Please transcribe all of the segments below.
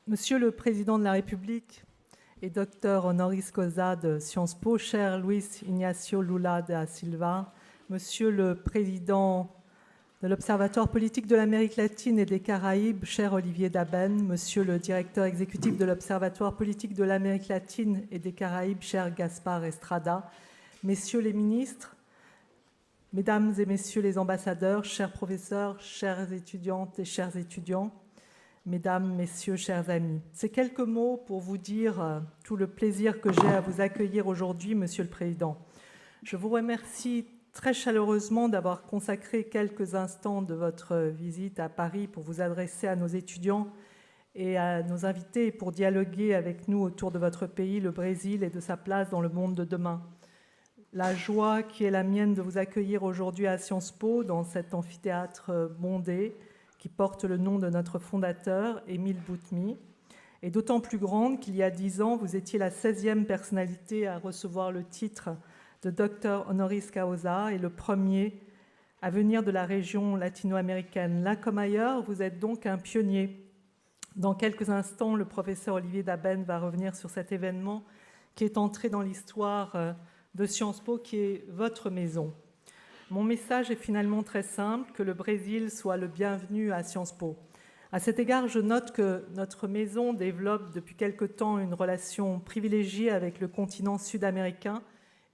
Monsieur le Président de la République et docteur honoris causa de Sciences Po, cher Luis Ignacio Lula da Silva, Monsieur le Président de l'Observatoire politique de l'Amérique latine et des Caraïbes, cher Olivier Daben, Monsieur le Directeur exécutif de l'Observatoire politique de l'Amérique latine et des Caraïbes, cher Gaspard Estrada, Messieurs les ministres, Mesdames et Messieurs les ambassadeurs, chers professeurs, chères étudiantes et chers étudiants, Mesdames, Messieurs, chers amis. Ces quelques mots pour vous dire tout le plaisir que j'ai à vous accueillir aujourd'hui, Monsieur le Président. Je vous remercie très chaleureusement d'avoir consacré quelques instants de votre visite à Paris pour vous adresser à nos étudiants et à nos invités pour dialoguer avec nous autour de votre pays, le Brésil, et de sa place dans le monde de demain. La joie qui est la mienne de vous accueillir aujourd'hui à Sciences Po, dans cet amphithéâtre bondé, qui porte le nom de notre fondateur, Émile Boutmy, est d'autant plus grande qu'il y a 10 ans, vous étiez la 16e personnalité à recevoir le titre de docteur honoris causa et le premier à venir de la région latino-américaine. Là comme ailleurs, vous êtes donc un pionnier. Dans quelques instants, le professeur Olivier Daben va revenir sur cet événement qui est entré dans l'histoire de Sciences Po, qui est votre maison. Mon message est finalement très simple, que le Brésil soit le bienvenu à Sciences Po. À cet égard, je note que notre maison développe depuis quelque temps une relation privilégiée avec le continent sud-américain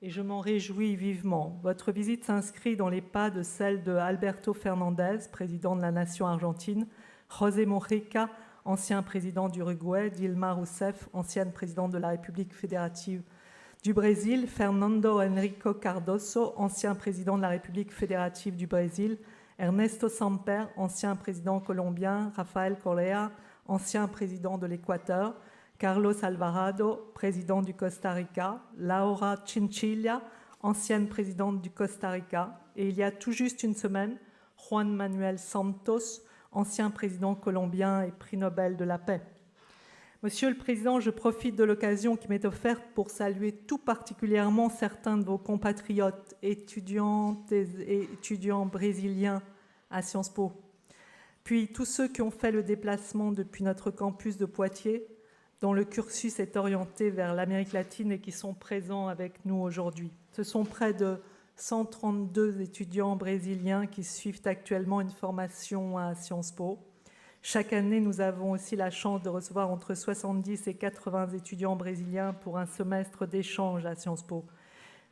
et je m'en réjouis vivement. Votre visite s'inscrit dans les pas de celle de Alberto Fernandez, président de la nation argentine, José Mojica, ancien président d'Uruguay, Dilma Rousseff, ancienne présidente de la République fédérative du Brésil, Fernando Henrique Cardoso, ancien président de la République fédérative du Brésil, Ernesto Samper, ancien président colombien, Rafael Correa, ancien président de l'Équateur, Carlos Alvarado, président du Costa Rica, Laura Chinchilla, ancienne présidente du Costa Rica, et il y a tout juste une semaine, Juan Manuel Santos, ancien président colombien et prix Nobel de la paix. Monsieur le Président, je profite de l'occasion qui m'est offerte pour saluer tout particulièrement certains de vos compatriotes, étudiantes et étudiants brésiliens à Sciences Po, puis tous ceux qui ont fait le déplacement depuis notre campus de Poitiers, dont le cursus est orienté vers l'Amérique latine et qui sont présents avec nous aujourd'hui. Ce sont près de 132 étudiants brésiliens qui suivent actuellement une formation à Sciences Po. Chaque année, nous avons aussi la chance de recevoir entre 70 et 80 étudiants brésiliens pour un semestre d'échange à Sciences Po.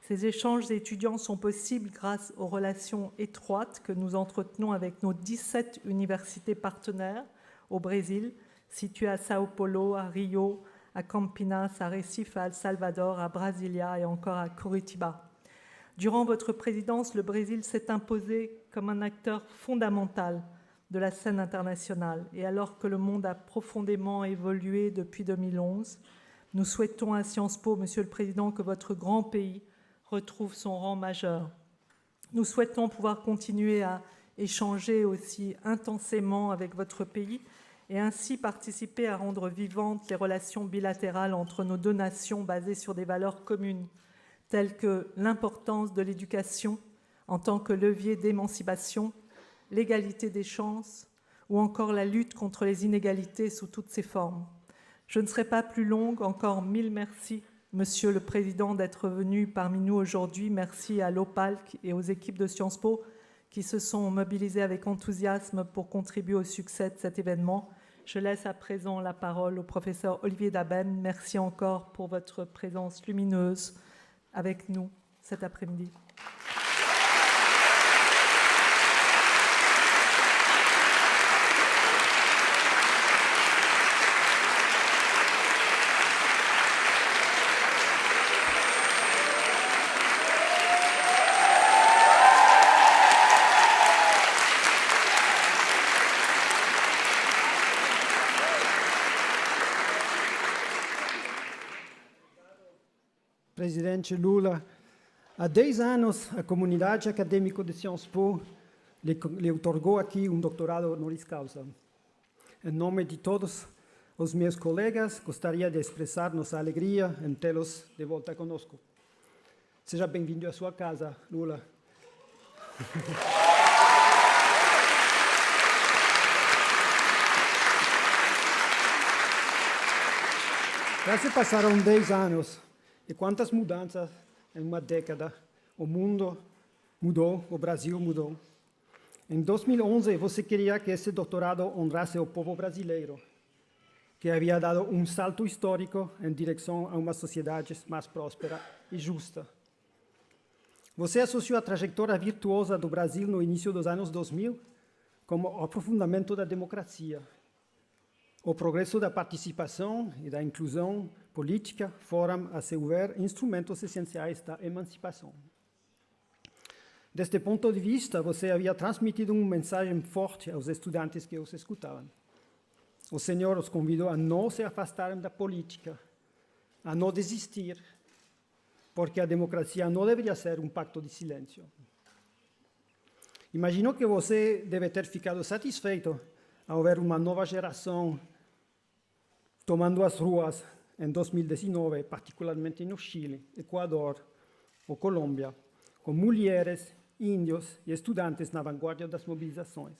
Ces échanges étudiants sont possibles grâce aux relations étroites que nous entretenons avec nos 17 universités partenaires au Brésil, situées à Sao Paulo, à Rio, à Campinas, à Recife, à El Salvador, à Brasilia et encore à Curitiba. Durant votre présidence, le Brésil s'est imposé comme un acteur fondamental de la scène internationale. Et alors que le monde a profondément évolué depuis 2011, nous souhaitons à Sciences Po, Monsieur le Président, que votre grand pays retrouve son rang majeur. Nous souhaitons pouvoir continuer à échanger aussi intensément avec votre pays et ainsi participer à rendre vivantes les relations bilatérales entre nos deux nations basées sur des valeurs communes, telles que l'importance de l'éducation en tant que levier d'émancipation, l'égalité des chances ou encore la lutte contre les inégalités sous toutes ses formes. Je ne serai pas plus longue, encore 1000 merci, Monsieur le Président, d'être venu parmi nous aujourd'hui. Merci à l'OPALC et aux équipes de Sciences Po qui se sont mobilisées avec enthousiasme pour contribuer au succès de cet événement. Je laisse à présent la parole au professeur Olivier Daben. Merci encore pour votre présence lumineuse avec nous cet après-midi. Presidente Lula, há 10 anos a comunidade acadêmica de Sciences Po lhe otorgou aqui doutorado honoris causa. Em nome de todos os meus colegas, gostaria de expressar nossa alegria em tê-los de volta conosco. Seja bem-vindo à sua casa, Lula. Já se passaram 10 anos e quantas mudanças em uma década. O mundo mudou, o Brasil mudou. Em 2011, você queria que esse doutorado honrasse o povo brasileiro, que havia dado um salto histórico em direção a uma sociedade mais próspera e justa. Você associou a trajetória virtuosa do Brasil no início dos anos 2000 como o aprofundamento da democracia. O progresso da participação e da inclusão política foram, a seu ver, instrumentos essenciais da emancipação. Deste ponto de vista, você havia transmitido uma mensagem forte aos estudantes que os escutavam. O Senhor os convidou a não se afastarem da política, a não desistir, porque a democracia não deveria ser um pacto de silêncio. Imagino que você deve ter ficado satisfeito ao ver uma nova geração tomando as ruas em 2019, particularmente no Chile, Equador ou Colômbia, com mulheres, índios e estudantes na vanguarda das mobilizações.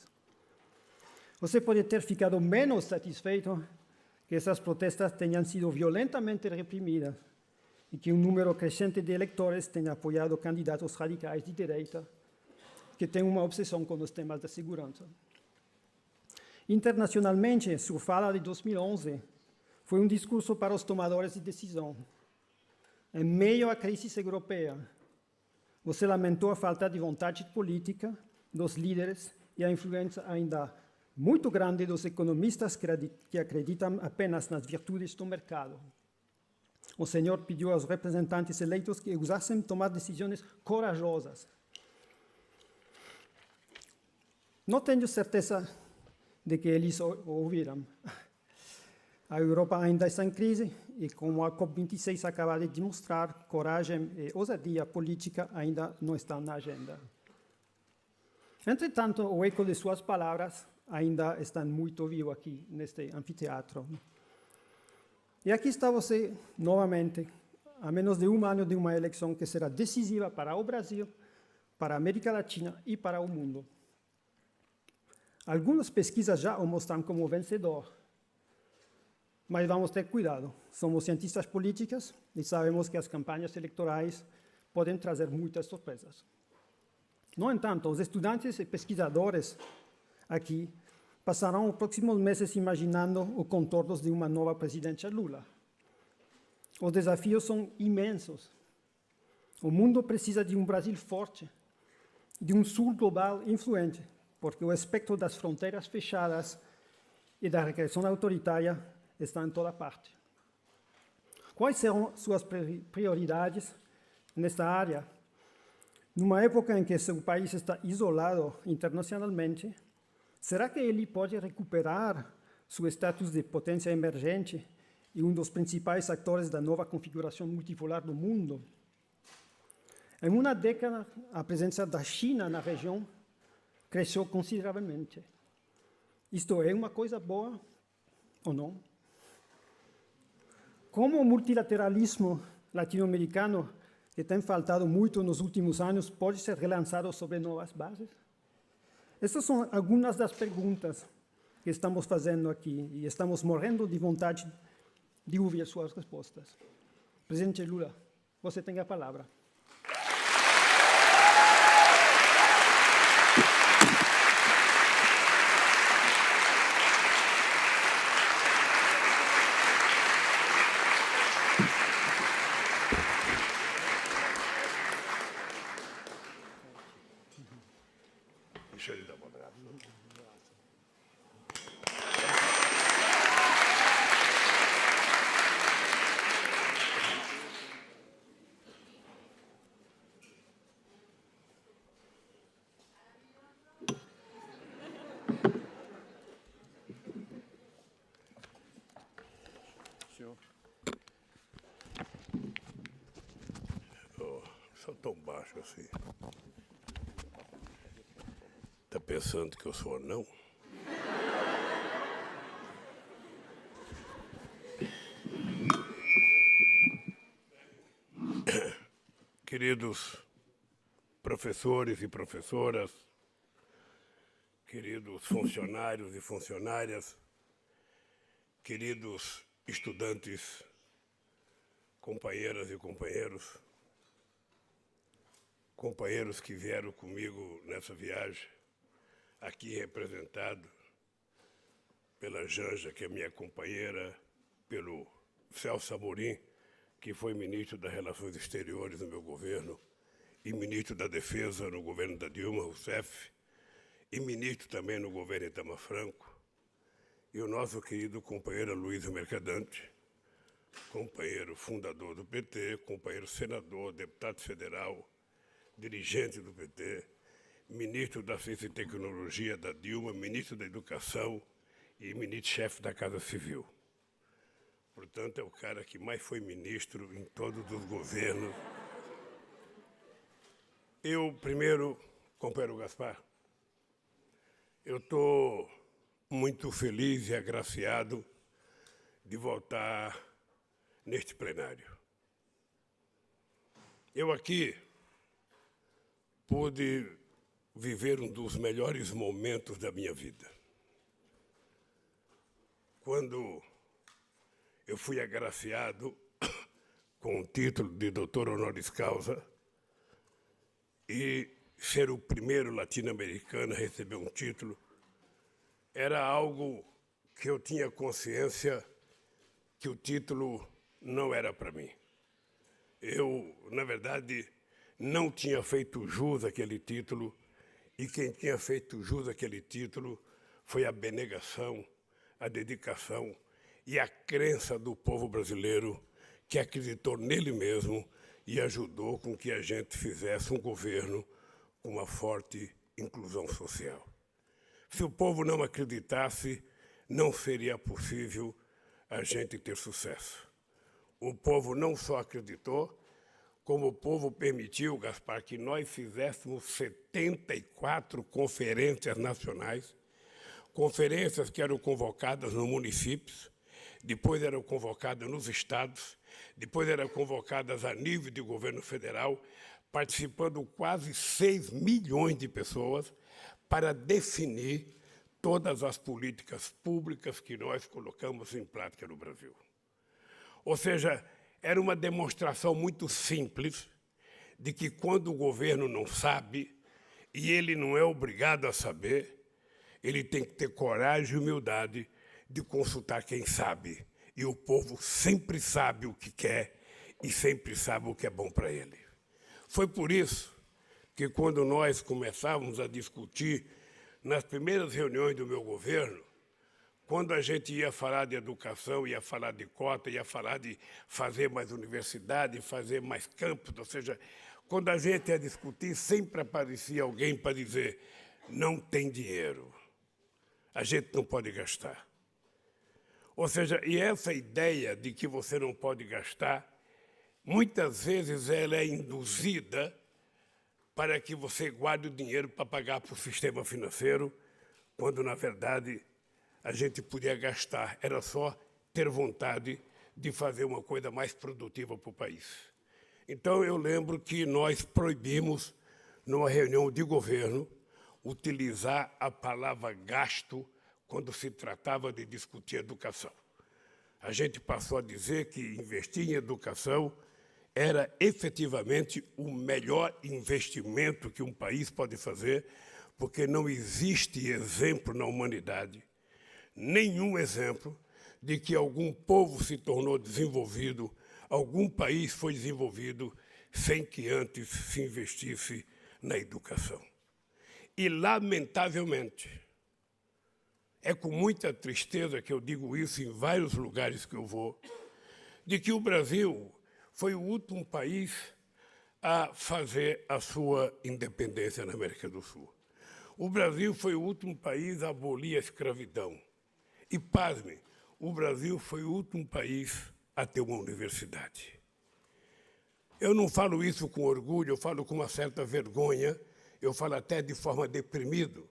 Você pode ter ficado menos satisfeito que essas protestas tenham sido violentamente reprimidas e que um número crescente de eleitores tenha apoiado candidatos radicais de direita que têm uma obsessão com os temas da segurança. Internacionalmente, sua fala de 2011 foi um discurso para os tomadores de decisão. Em meio à crise europeia, você lamentou a falta de vontade política dos líderes e a influência ainda muito grande dos economistas que acreditam apenas nas virtudes do mercado. O Senhor pediu aos representantes eleitos que usassem tomar decisões corajosas. Não tenho certeza de que eles o ouviram. A Europa ainda está em crise e, como a COP26 acaba de demonstrar, coragem e ousadia política ainda não estão na agenda. Entretanto, o eco de suas palavras ainda está muito vivo aqui neste anfiteatro. E aqui está você, novamente, a menos de um ano de uma eleição que será decisiva para o Brasil, para a América Latina e para o mundo. Algumas pesquisas já o mostram como vencedor, mas vamos ter cuidado. Somos cientistas políticos e sabemos que as campanhas eleitorais podem trazer muitas surpresas. No entanto, os estudantes e pesquisadores aqui passarão os próximos meses imaginando os contornos de uma nova presidência Lula. Os desafios são imensos. O mundo precisa de um Brasil forte, de um sul global influente, porque o espectro das fronteiras fechadas e da regressão autoritária está em toda parte. Quais serão suas prioridades nesta área? Numa época em que seu país está isolado internacionalmente, será que ele pode recuperar seu status de potência emergente e um dos principais atores da nova configuração multipolar do mundo? Em uma década, a presença da China na região cresceu consideravelmente. Isto é uma coisa boa ou não? Como o multilateralismo latino-americano, que tem faltado muito nos últimos anos, pode ser relançado sobre novas bases? Essas são algumas das perguntas que estamos fazendo aqui e estamos morrendo de vontade de ouvir suas respostas. Presidente Lula, você tem a palavra. Deixa ele dar um abraço. Sou tão baixo assim. Tá pensando que eu sou anão? Queridos professores e professoras, queridos funcionários e funcionárias, queridos estudantes companheiras e companheiros que vieram comigo nessa viagem, aqui representado pela Janja, que é minha companheira, pelo Celso Amorim, que foi ministro das Relações Exteriores no meu governo, e ministro da Defesa no governo da Dilma Rousseff, e ministro também no governo Itamar Franco, e o nosso querido companheiro Luiz Mercadante, companheiro fundador do PT, companheiro senador, deputado federal, dirigente do PT, ministro da Ciência e Tecnologia da Dilma, ministro da Educação e ministro-chefe da Casa Civil. Portanto, é o cara que mais foi ministro em todos os governos. Eu, primeiro, companheiro Gaspar, eu estou muito feliz e agraciado de voltar neste plenário. Eu aqui pude viver um dos melhores momentos da minha vida. Quando eu fui agraciado com o título de doutor honoris causa e ser o primeiro latino-americano a receber um título, era algo que eu tinha consciência que o título não era para mim. Eu, na verdade, não tinha feito jus àquele título, e quem tinha feito jus àquele título foi a abnegação, a dedicação e a crença do povo brasileiro, que acreditou nele mesmo e ajudou com que a gente fizesse um governo com uma forte inclusão social. Se o povo não acreditasse, não seria possível a gente ter sucesso. O povo não só acreditou, como o povo permitiu, Gaspar, que nós fizéssemos 74 conferências nacionais, conferências que eram convocadas nos municípios, depois eram convocadas nos estados, depois eram convocadas a nível de governo federal, participando quase 6 milhões de pessoas para definir todas as políticas públicas que nós colocamos em prática no Brasil. Ou seja, era uma demonstração muito simples de que quando o governo não sabe, e ele não é obrigado a saber, ele tem que ter coragem e humildade de consultar quem sabe. E o povo sempre sabe o que quer e sempre sabe o que é bom para ele. Foi por isso que quando nós começávamos a discutir nas primeiras reuniões do meu governo, quando a gente ia falar de educação, ia falar de cota, ia falar de fazer mais universidade, fazer mais campos, ou seja, quando a gente ia discutir, sempre aparecia alguém para dizer: não tem dinheiro, a gente não pode gastar. Ou seja, e essa ideia de que você não pode gastar, muitas vezes ela é induzida para que você guarde o dinheiro para pagar para o sistema financeiro, quando, na verdade, a gente podia gastar, era só ter vontade de fazer uma coisa mais produtiva para o país. Então, eu lembro que nós proibimos, numa reunião de governo, utilizar a palavra gasto quando se tratava de discutir educação. A gente passou a dizer que investir em educação era efetivamente o melhor investimento que um país pode fazer, porque não existe exemplo na humanidade, nenhum exemplo de que algum povo se tornou desenvolvido, algum país foi desenvolvido sem que antes se investisse na educação. E, lamentavelmente, é com muita tristeza que eu digo isso em vários lugares que eu vou, de que o Brasil foi o último país a fazer a sua independência na América do Sul. O Brasil foi o último país a abolir a escravidão. E, pasmem, o Brasil foi o último país a ter uma universidade. Eu não falo isso com orgulho, eu falo com uma certa vergonha, eu falo até de forma deprimido,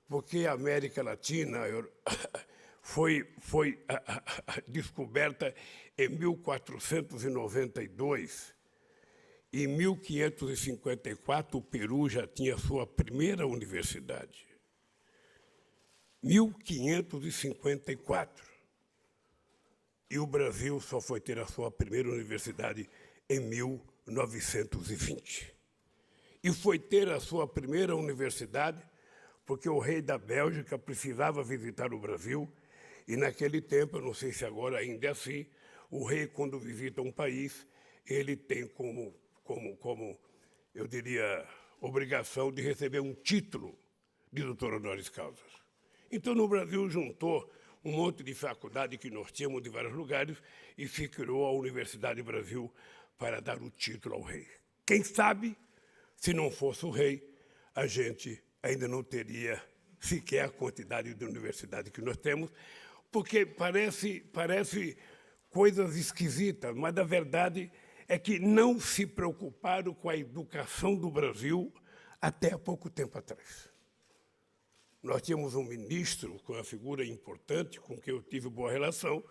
porque a América Latina foi descoberta em 1492. Em 1554, o Peru já tinha sua primeira universidade. 1554. e o Brasil só foi ter a sua primeira universidade em 1920. E foi ter a sua primeira universidade porque o rei da Bélgica precisava visitar o Brasil, e naquele tempo, eu não sei se agora ainda é assim, o rei, quando visita um país, ele tem como eu diria, obrigação de receber um título de doutor honoris causa. Então, no Brasil, juntou um monte de faculdade que nós tínhamos de vários lugares e se criou a Universidade Brasil para dar o título ao rei. Quem sabe, se não fosse o rei, a gente ainda não teria sequer a quantidade de universidade que nós temos, porque parece coisas esquisitas, mas a verdade é que não se preocuparam com a educação do Brasil até há pouco tempo atrás. Nós tínhamos um ministro, com uma figura importante, com quem eu tive boa relação,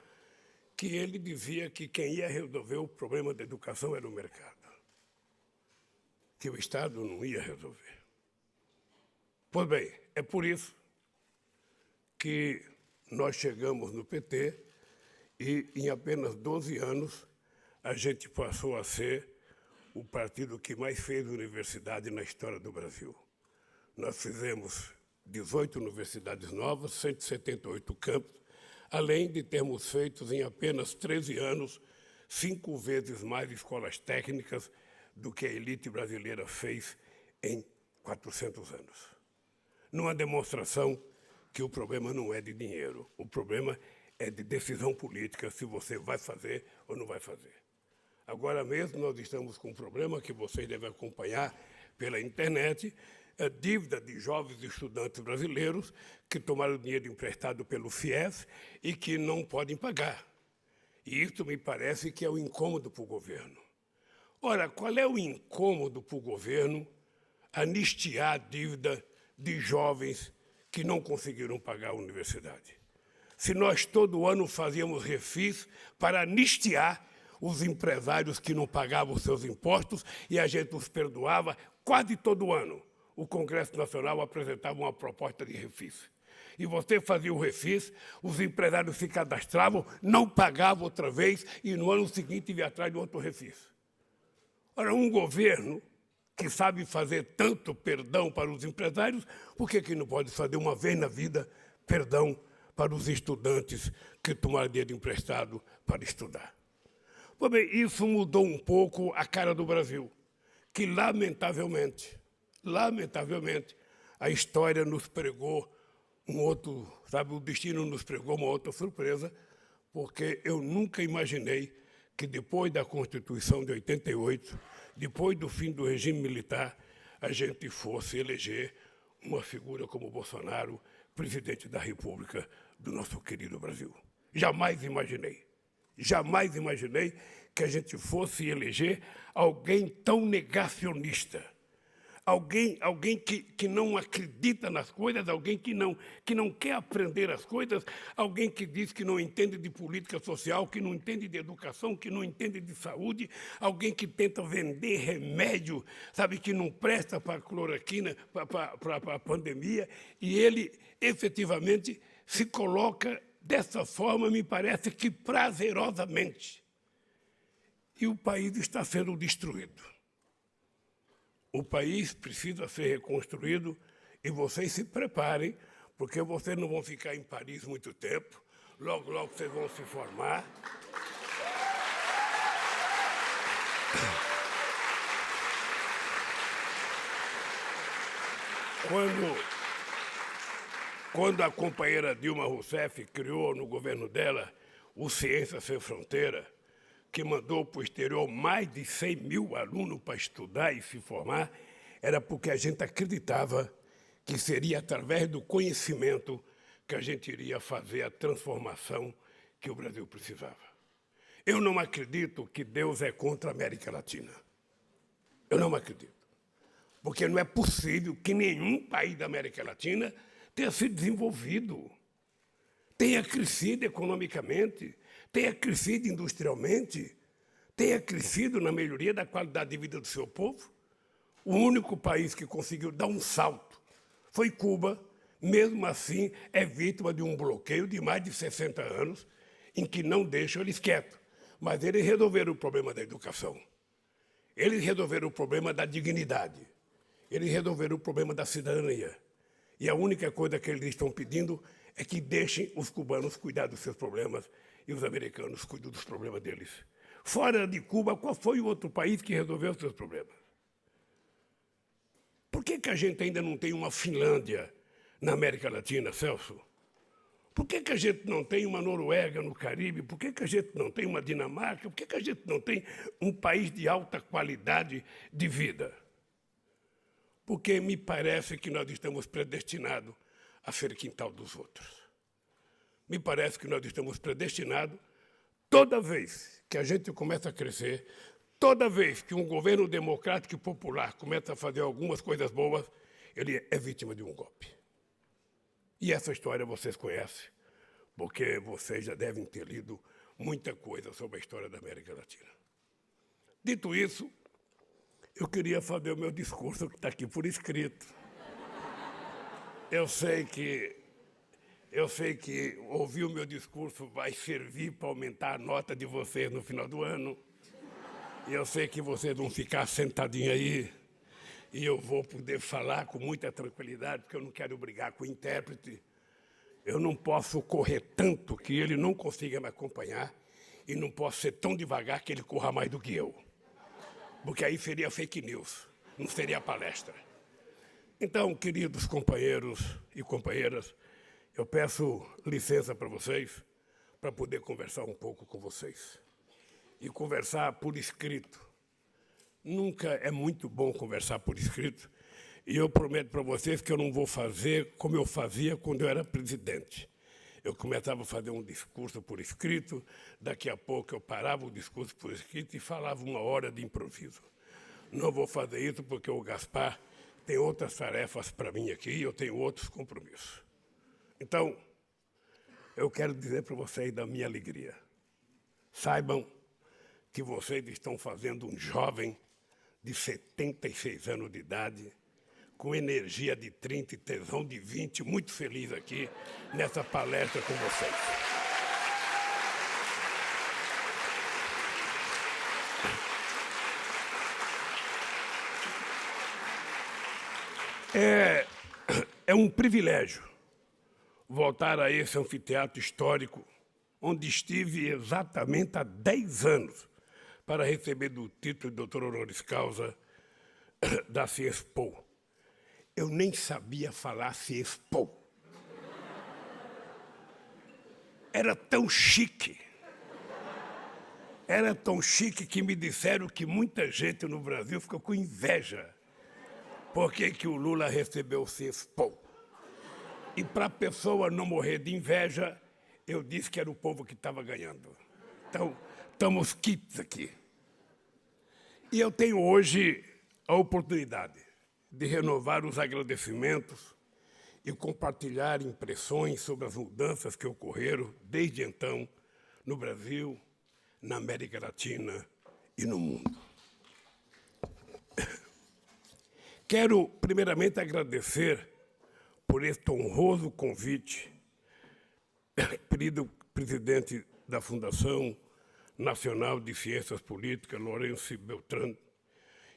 que ele dizia que quem ia resolver o problema da educação era o mercado, que o Estado não ia resolver. Pois bem, é por isso que nós chegamos no PT e, em apenas 12 anos, a gente passou a ser o partido que mais fez universidade na história do Brasil. Nós fizemos 18 universidades novas, 178 campos, além de termos feito, em apenas 13 anos, 5 vezes mais escolas técnicas do que a elite brasileira fez em 400 anos. Numa demonstração que o problema não é de dinheiro, o problema é de decisão política, se você vai fazer ou não vai fazer. Agora mesmo nós estamos com um problema que vocês devem acompanhar pela internet, a dívida de jovens estudantes brasileiros que tomaram dinheiro emprestado pelo FIES e que não podem pagar. E isso me parece que é um incômodo para o governo. Ora, qual é o incômodo para o governo anistiar a dívida de jovens que não conseguiram pagar a universidade? Se nós todo ano fazíamos refis para anistiar os empresários que não pagavam os seus impostos e a gente os perdoava quase todo ano. O Congresso Nacional apresentava uma proposta de refis. E você fazia o refis, os empresários se cadastravam, não pagavam outra vez e no ano seguinte ia atrás de outro refis. Ora, um governo que sabe fazer tanto perdão para os empresários, por que não pode fazer uma vez na vida perdão para os estudantes que tomaram dinheiro emprestado para estudar? Pois bem, isso mudou um pouco a cara do Brasil, que lamentavelmente, a história nos pregou um outro, o destino nos pregou uma outra surpresa, porque eu nunca imaginei que depois da Constituição de 88, depois do fim do regime militar, a gente fosse eleger uma figura como Bolsonaro, presidente da República do nosso querido Brasil. Jamais imaginei que a gente fosse eleger alguém tão negacionista, alguém que não acredita nas coisas, alguém que não quer aprender as coisas, alguém que diz que não entende de política social, que não entende de educação, que não entende de saúde, alguém que tenta vender remédio, que não presta para a cloroquina, para a pandemia, e ele efetivamente se coloca dessa forma, me parece que prazerosamente. E o país está sendo destruído. O país precisa ser reconstruído e vocês se preparem, porque vocês não vão ficar em Paris muito tempo. Logo, logo vocês vão se formar. Quando a companheira Dilma Rousseff criou no governo dela o Ciência Sem Fronteira, que mandou para o exterior mais de 100 mil alunos para estudar e se formar, era porque a gente acreditava que seria através do conhecimento que a gente iria fazer a transformação que o Brasil precisava. Eu não acredito que Deus é contra a América Latina. Eu não acredito. Porque não é possível que nenhum país da América Latina tenha sido desenvolvido, tenha crescido economicamente, tenha crescido industrialmente, tenha crescido na melhoria da qualidade de vida do seu povo. O único país que conseguiu dar um salto foi Cuba. Mesmo assim, é vítima de um bloqueio de mais de 60 anos. em que não deixam eles quietos. Mas eles resolveram o problema da educação. Eles resolveram o problema da dignidade. Eles resolveram o problema da cidadania. E a única coisa que eles estão pedindo é que deixem os cubanos cuidar dos seus problemas e os americanos cuidem dos problemas deles. Fora de Cuba, qual foi o outro país que resolveu os seus problemas? Por que a gente ainda não tem uma Finlândia na América Latina, Celso? Por que a gente não tem uma Noruega no Caribe? Por que a gente não tem uma Dinamarca? Por que a gente não tem um país de alta qualidade de vida? Porque me parece que nós estamos predestinados a ser quintal dos outros. Me parece que nós estamos predestinados, toda vez que a gente começa a crescer, toda vez que um governo democrático e popular começa a fazer algumas coisas boas, ele é vítima de um golpe. E essa história vocês conhecem, porque vocês já devem ter lido muita coisa sobre a história da América Latina. Dito isso, eu queria fazer o meu discurso que está aqui por escrito. Eu sei que ouvir o meu discurso vai servir para aumentar a nota de vocês no final do ano. E eu sei que vocês vão ficar sentadinhos aí e eu vou poder falar com muita tranquilidade, porque eu não quero brigar com o intérprete. Eu não posso correr tanto que ele não consiga me acompanhar e não posso ser tão devagar que ele corra mais do que eu. Porque aí seria fake news, não seria palestra. Então, queridos companheiros e companheiras, eu peço licença para vocês, para poder conversar um pouco com vocês. E conversar por escrito. Nunca é muito bom conversar por escrito, e eu prometo para vocês que eu não vou fazer como eu fazia quando eu era presidente. Eu começava a fazer um discurso por escrito, daqui a pouco eu parava o discurso por escrito e falava 1 hora de improviso. Não vou fazer isso porque o Gaspar tem outras tarefas para mim aqui e eu tenho outros compromissos. Então, eu quero dizer para vocês da minha alegria. Saibam que vocês estão fazendo um jovem de 76 anos de idade, com energia de 30 e tesão de 20, muito feliz aqui nessa palestra com vocês. É um privilégio voltar a esse anfiteatro histórico, onde estive exatamente há 10 anos para receber do título de doutor honoris causa da CIESPO. Eu nem sabia falar CIESPO. Era tão chique. Era tão chique que me disseram que muita gente no Brasil ficou com inveja. Por que o Lula recebeu o CIESPO? E para a pessoa não morrer de inveja, eu disse que era o povo que estava ganhando. Então, estamos quites aqui. E eu tenho hoje a oportunidade de renovar os agradecimentos e compartilhar impressões sobre as mudanças que ocorreram desde então no Brasil, na América Latina e no mundo. Quero, primeiramente, agradecer por este honroso convite, querido presidente da Fundação Nacional de Ciências Políticas, Lourenço Beltrán,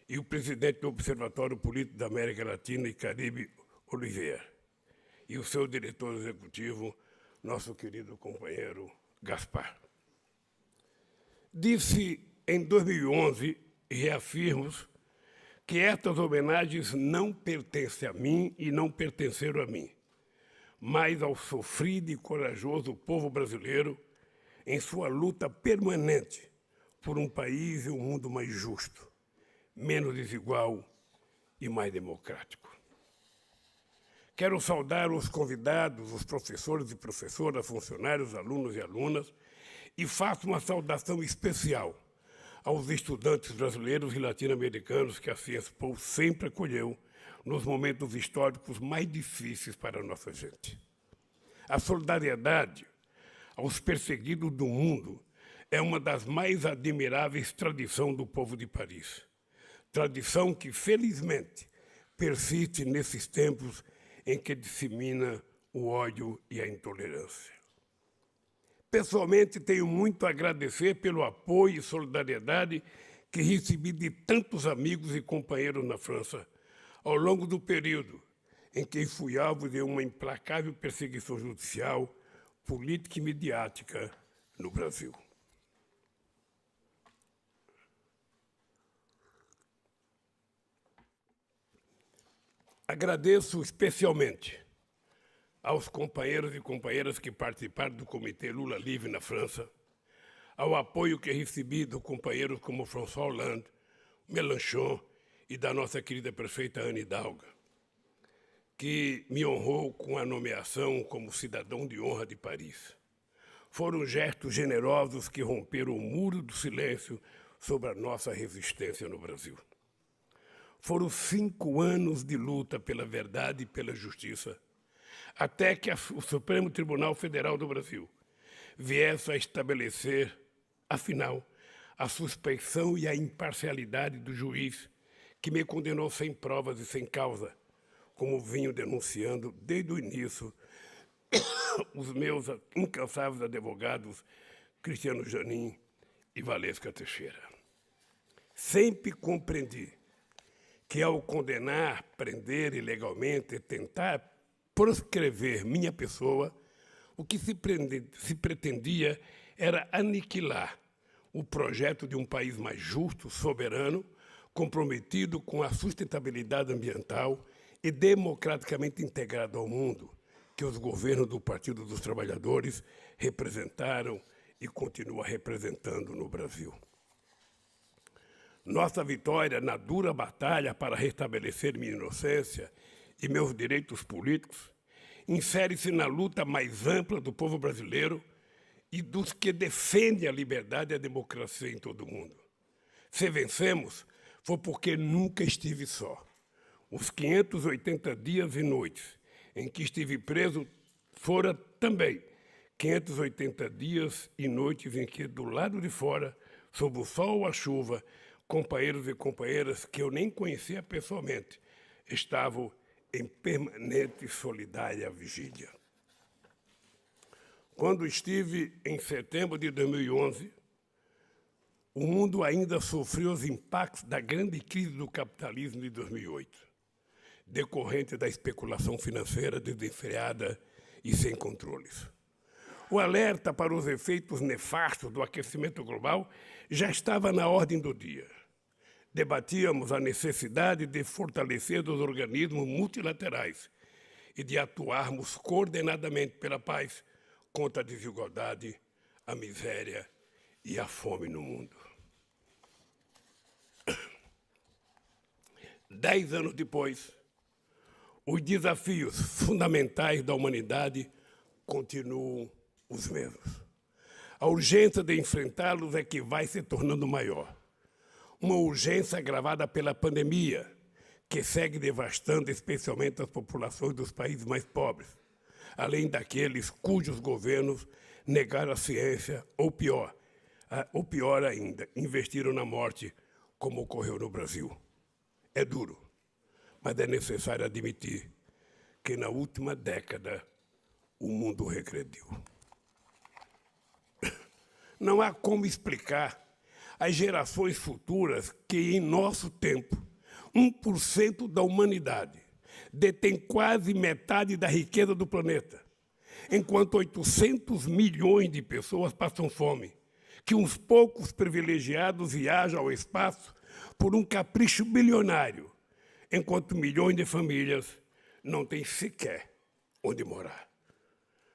e o presidente do Observatório Político da América Latina e Caribe, Oliveira, e o seu diretor executivo, nosso querido companheiro Gaspar. Disse em 2011, e reafirmo, que estas homenagens não pertencem a mim e não pertenceram a mim, mas ao sofrido e corajoso povo brasileiro em sua luta permanente por um país e um mundo mais justo, menos desigual e mais democrático. Quero saudar os convidados, os professores e professoras, funcionários, alunos e alunas, e faço uma saudação especial aos estudantes brasileiros e latino-americanos que a CIESPO sempre acolheu nos momentos históricos mais difíceis para a nossa gente. A solidariedade aos perseguidos do mundo é uma das mais admiráveis tradições do povo de Paris. Tradição que, felizmente, persiste nesses tempos em que dissemina o ódio e a intolerância. Pessoalmente, tenho muito a agradecer pelo apoio e solidariedade que recebi de tantos amigos e companheiros na França ao longo do período em que fui alvo de uma implacável perseguição judicial, política e midiática no Brasil. Agradeço especialmente aos companheiros e companheiras que participaram do Comitê Lula Livre na França, ao apoio que recebi de companheiros como François Hollande, Mélenchon e da nossa querida prefeita Anne Hidalgo, que me honrou com a nomeação como cidadão de honra de Paris. Foram gestos generosos que romperam o muro do silêncio sobre a nossa resistência no Brasil. Foram 5 anos de luta pela verdade e pela justiça, até que o Supremo Tribunal Federal do Brasil viesse a estabelecer, afinal, a suspeição e a imparcialidade do juiz que me condenou sem provas e sem causa, como vinham denunciando desde o início os meus incansáveis advogados Cristiano Janin e Valesca Teixeira. Sempre compreendi que, ao condenar, prender ilegalmente e tentar proscrever minha pessoa, o que se pretendia era aniquilar o projeto de um país mais justo, soberano, comprometido com a sustentabilidade ambiental e democraticamente integrado ao mundo, que os governos do Partido dos Trabalhadores representaram e continuam representando no Brasil. Nossa vitória na dura batalha para restabelecer minha inocência e meus direitos políticos insere-se na luta mais ampla do povo brasileiro e dos que defendem a liberdade e a democracia em todo o mundo. Se vencemos, foi porque nunca estive só. Os 580 dias e noites em que estive preso foram também 580 dias e noites em que, do lado de fora, sob o sol ou a chuva, companheiros e companheiras que eu nem conhecia pessoalmente estavam em permanente e solidária vigília. Quando estive em setembro de 2011, o mundo ainda sofreu os impactos da grande crise do capitalismo de 2008, decorrente da especulação financeira desenfreada e sem controles. O alerta para os efeitos nefastos do aquecimento global já estava na ordem do dia. Debatíamos a necessidade de fortalecer os organismos multilaterais e de atuarmos coordenadamente pela paz contra a desigualdade, a miséria e a fome no mundo. 10 anos depois, os desafios fundamentais da humanidade continuam os mesmos. A urgência de enfrentá-los é que vai se tornando maior. Uma urgência agravada pela pandemia, que segue devastando especialmente as populações dos países mais pobres, além daqueles cujos governos negaram a ciência, ou pior ainda, investiram na morte, como ocorreu no Brasil. É duro, mas é necessário admitir que na última década o mundo regrediu. Não há como explicar às gerações futuras que, em nosso tempo, 1% da humanidade detém quase metade da riqueza do planeta, enquanto 800 milhões de pessoas passam fome, que uns poucos privilegiados viajam ao espaço por um capricho bilionário, enquanto milhões de famílias não têm sequer onde morar.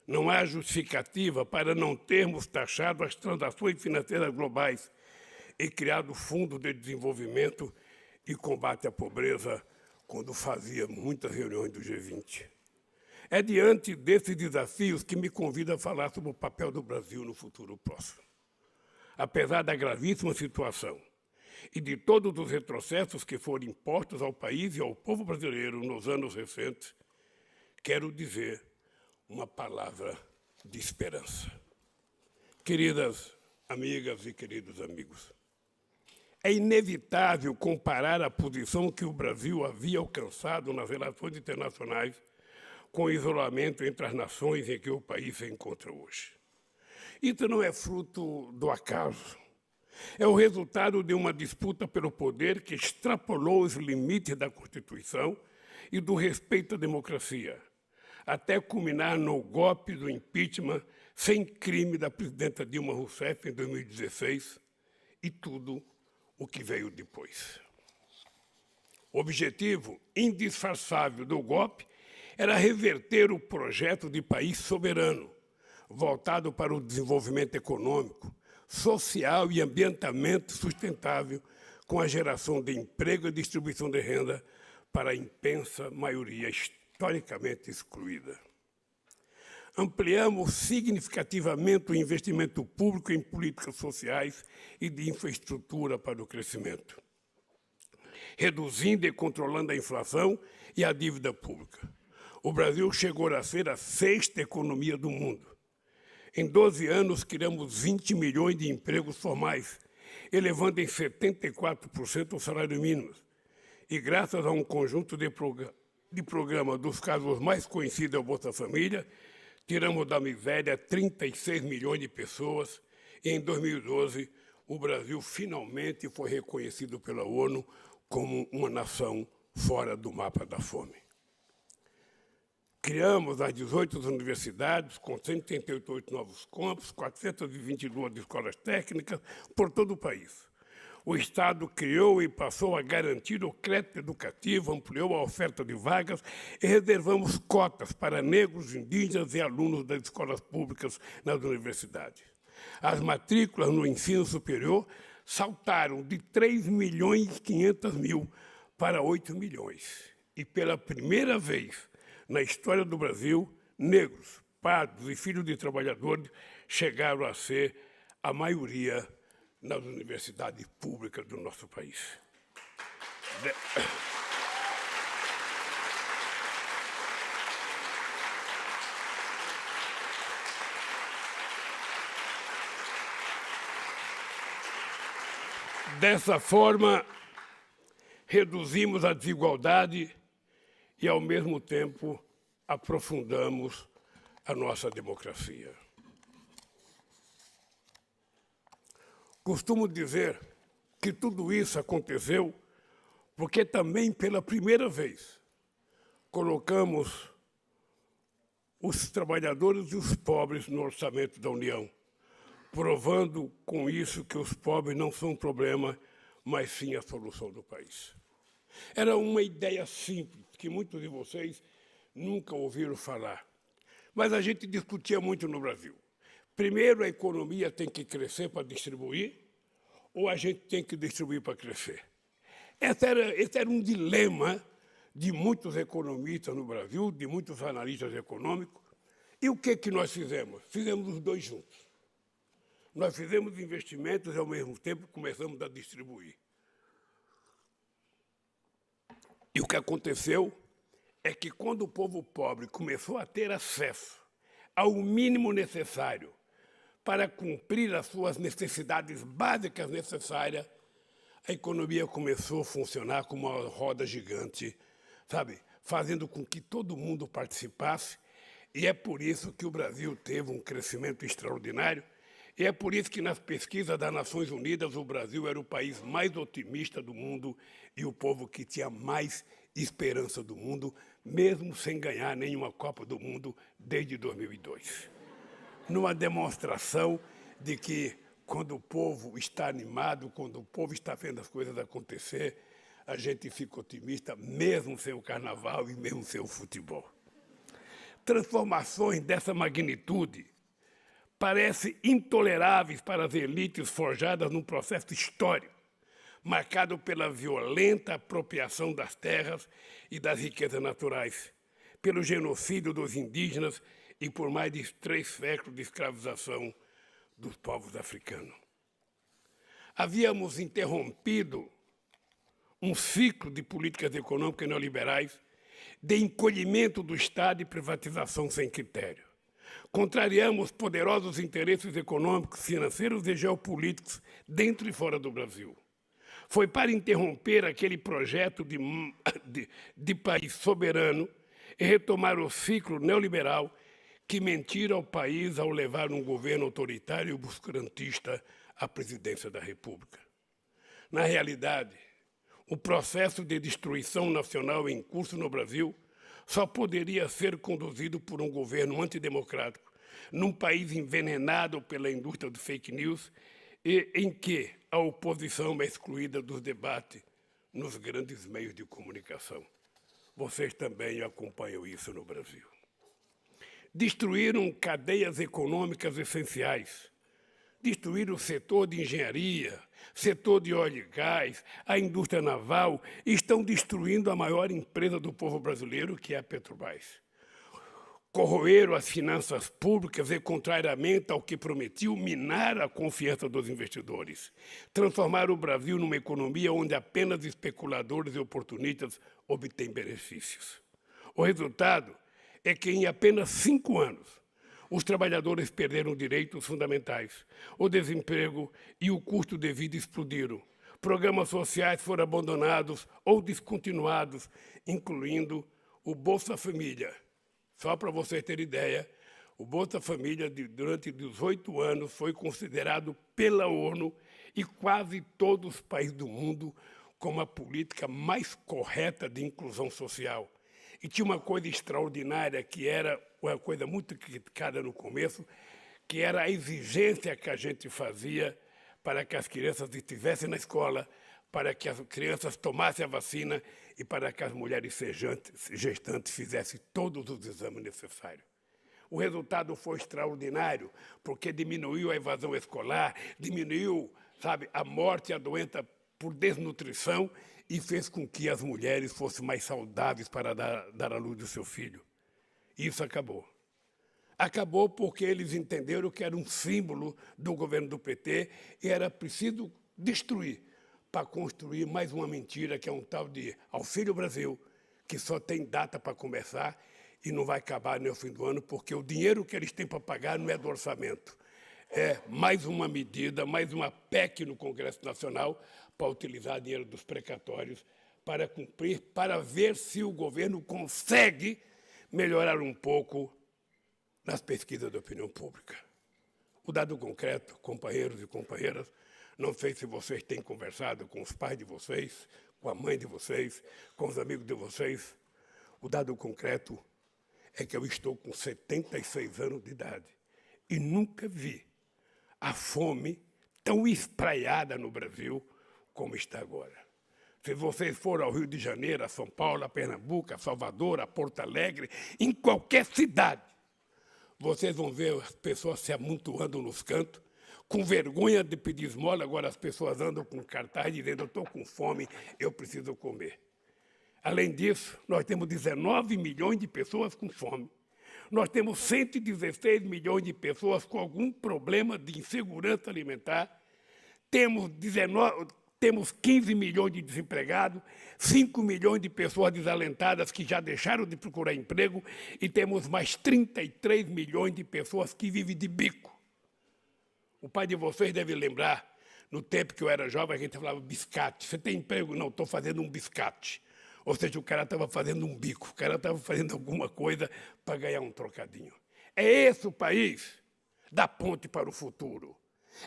Não há justificativa para não termos taxado as transações financeiras globais e criado o Fundo de Desenvolvimento e Combate à Pobreza quando fazia muitas reuniões do G20. É diante desses desafios que me convida a falar sobre o papel do Brasil no futuro próximo. Apesar da gravíssima situação e de todos os retrocessos que foram impostos ao país e ao povo brasileiro nos anos recentes, quero dizer uma palavra de esperança. Queridas amigas e queridos amigos, é inevitável comparar a posição que o Brasil havia alcançado nas relações internacionais com o isolamento entre as nações em que o país se encontra hoje. Isso não é fruto do acaso. É o resultado de uma disputa pelo poder que extrapolou os limites da Constituição e do respeito à democracia, até culminar no golpe do impeachment sem crime da presidenta Dilma Rousseff em 2016 e tudo o que veio depois. O objetivo indisfarçável do golpe era reverter o projeto de país soberano, voltado para o desenvolvimento econômico, social e ambientalmente sustentável, com a geração de emprego e distribuição de renda para a imensa maioria historicamente excluída. Ampliamos significativamente o investimento público em políticas sociais e de infraestrutura para o crescimento, reduzindo e controlando a inflação e a dívida pública. O Brasil chegou a ser a 6ª economia do mundo. Em 12 anos, criamos 20 milhões de empregos formais, elevando em 74% o salário mínimo. E graças a um conjunto de programas, dos casos mais conhecidos, a Bolsa Família, tiramos da miséria 36 milhões de pessoas. E em 2012, o Brasil finalmente foi reconhecido pela ONU como uma nação fora do mapa da fome. Criamos as 18 universidades, com 188 novos campos, 422 escolas técnicas por todo o país. O Estado criou e passou a garantir o crédito educativo, ampliou a oferta de vagas e reservamos cotas para negros, indígenas e alunos das escolas públicas nas universidades. As matrículas no ensino superior saltaram de 3.500.000 para 8 milhões. E pela primeira vez na história do Brasil, negros, pardos e filhos de trabalhadores chegaram a ser a maioria nas universidades públicas do nosso país. Dessa forma, reduzimos a desigualdade e, ao mesmo tempo, aprofundamos a nossa democracia. Costumo dizer que tudo isso aconteceu porque também, pela primeira vez, colocamos os trabalhadores e os pobres no orçamento da União, provando com isso que os pobres não são um problema, mas sim a solução do país. Era uma ideia simples, que muitos de vocês nunca ouviram falar, mas a gente discutia muito no Brasil. Primeiro, a economia tem que crescer para distribuir, ou a gente tem que distribuir para crescer? Esse era um dilema de muitos economistas no Brasil, de muitos analistas econômicos. E o que nós fizemos? Fizemos os dois juntos. Nós fizemos investimentos e, ao mesmo tempo, começamos a distribuir. E o que aconteceu é que, quando o povo pobre começou a ter acesso ao mínimo necessário para cumprir as suas necessidades básicas necessárias, a economia começou a funcionar como uma roda gigante, sabe? Fazendo com que todo mundo participasse. E é por isso que o Brasil teve um crescimento extraordinário. E é por isso que, nas pesquisas das Nações Unidas, o Brasil era o país mais otimista do mundo e o povo que tinha mais esperança do mundo, mesmo sem ganhar nenhuma Copa do Mundo desde 2002. Numa demonstração de que, quando o povo está animado, quando o povo está vendo as coisas acontecer, a gente fica otimista, mesmo sem o carnaval e mesmo sem o futebol. Transformações dessa magnitude parecem intoleráveis para as elites forjadas num processo histórico, marcado pela violenta apropriação das terras e das riquezas naturais, pelo genocídio dos indígenas e por mais de 3 séculos de escravização dos povos africanos. Havíamos interrompido um ciclo de políticas econômicas neoliberais de encolhimento do Estado e privatização sem critério. Contrariamos poderosos interesses econômicos, financeiros e geopolíticos dentro e fora do Brasil. Foi para interromper aquele projeto de país soberano e retomar o ciclo neoliberal que mentir ao país ao levar um governo autoritário e obscurantista à presidência da República. Na realidade, o processo de destruição nacional em curso no Brasil só poderia ser conduzido por um governo antidemocrático, num país envenenado pela indústria do fake news e em que a oposição é excluída dos debates nos grandes meios de comunicação. Vocês também acompanham isso no Brasil. Destruíram cadeias econômicas essenciais, destruíram o setor de engenharia, setor de óleo e gás, a indústria naval, e estão destruindo a maior empresa do povo brasileiro, que é a Petrobras. Corroeram as finanças públicas e, contrariamente ao que prometiu, minaram a confiança dos investidores. Transformaram o Brasil numa economia onde apenas especuladores e oportunistas obtêm benefícios. O resultado é que, em apenas 5 anos, os trabalhadores perderam direitos fundamentais, o desemprego e o custo de vida explodiram. Programas sociais foram abandonados ou descontinuados, incluindo o Bolsa Família. Só para você ter ideia, o Bolsa Família, durante 18 anos, foi considerado pela ONU e quase todos os países do mundo como a política mais correta de inclusão social. E tinha uma coisa extraordinária, que era uma coisa muito criticada no começo, que era a exigência que a gente fazia para que as crianças estivessem na escola, para que as crianças tomassem a vacina e para que as mulheres gestantes fizessem todos os exames necessários. O resultado foi extraordinário, porque diminuiu a evasão escolar, diminuiu, a morte e a doença por desnutrição e fez com que as mulheres fossem mais saudáveis para dar à luz do seu filho. Isso acabou. Acabou porque eles entenderam que era um símbolo do governo do PT e era preciso destruir para construir mais uma mentira, que é um tal de Auxílio Brasil, que só tem data para começar e não vai acabar no fim do ano, porque o dinheiro que eles têm para pagar não é do orçamento. É mais uma medida, mais uma PEC no Congresso Nacional para utilizar dinheiro dos precatórios para cumprir, para ver se o governo consegue melhorar um pouco nas pesquisas de opinião pública. O dado concreto, companheiros e companheiras, não sei se vocês têm conversado com os pais de vocês, com a mãe de vocês, com os amigos de vocês. O dado concreto é que eu estou com 76 anos de idade e nunca vi a fome tão espraiada no Brasil como está agora. Se vocês forem ao Rio de Janeiro, a São Paulo, a Pernambuco, a Salvador, a Porto Alegre, em qualquer cidade, vocês vão ver as pessoas se amontoando nos cantos, com vergonha de pedir esmola. Agora as pessoas andam com cartaz dizendo: eu estou com fome, eu preciso comer. Além disso, nós temos 19 milhões de pessoas com fome. Nós temos 116 milhões de pessoas com algum problema de insegurança alimentar. Temos 15 milhões de desempregados, 5 milhões de pessoas desalentadas que já deixaram de procurar emprego e temos mais 33 milhões de pessoas que vivem de bico. O pai de vocês deve lembrar, no tempo que eu era jovem, a gente falava biscate. Você tem emprego? Não, estou fazendo um biscate. Ou seja, o cara estava fazendo um bico, o cara estava fazendo alguma coisa para ganhar um trocadinho. É esse o país da ponte para o futuro.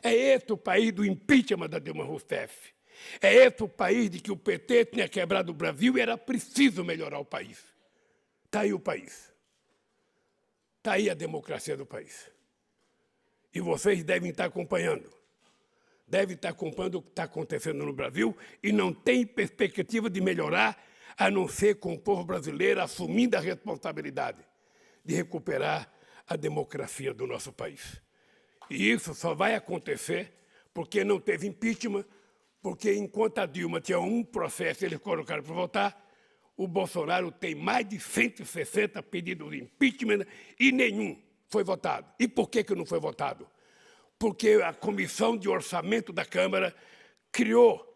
É esse o país do impeachment da Dilma Rousseff. É esse o país de que o PT tinha quebrado o Brasil e era preciso melhorar o país. Está aí o país. Está aí a democracia do país. E vocês devem estar acompanhando. Devem estar acompanhando o que está acontecendo no Brasil e não tem perspectiva de melhorar, a não ser com o povo brasileiro assumindo a responsabilidade de recuperar a democracia do nosso país. E isso só vai acontecer porque não teve impeachment, porque enquanto a Dilma tinha um processo e eles colocaram para votar, o Bolsonaro tem mais de 160 pedidos de impeachment e nenhum foi votado. E por que não foi votado? Porque a Comissão de Orçamento da Câmara criou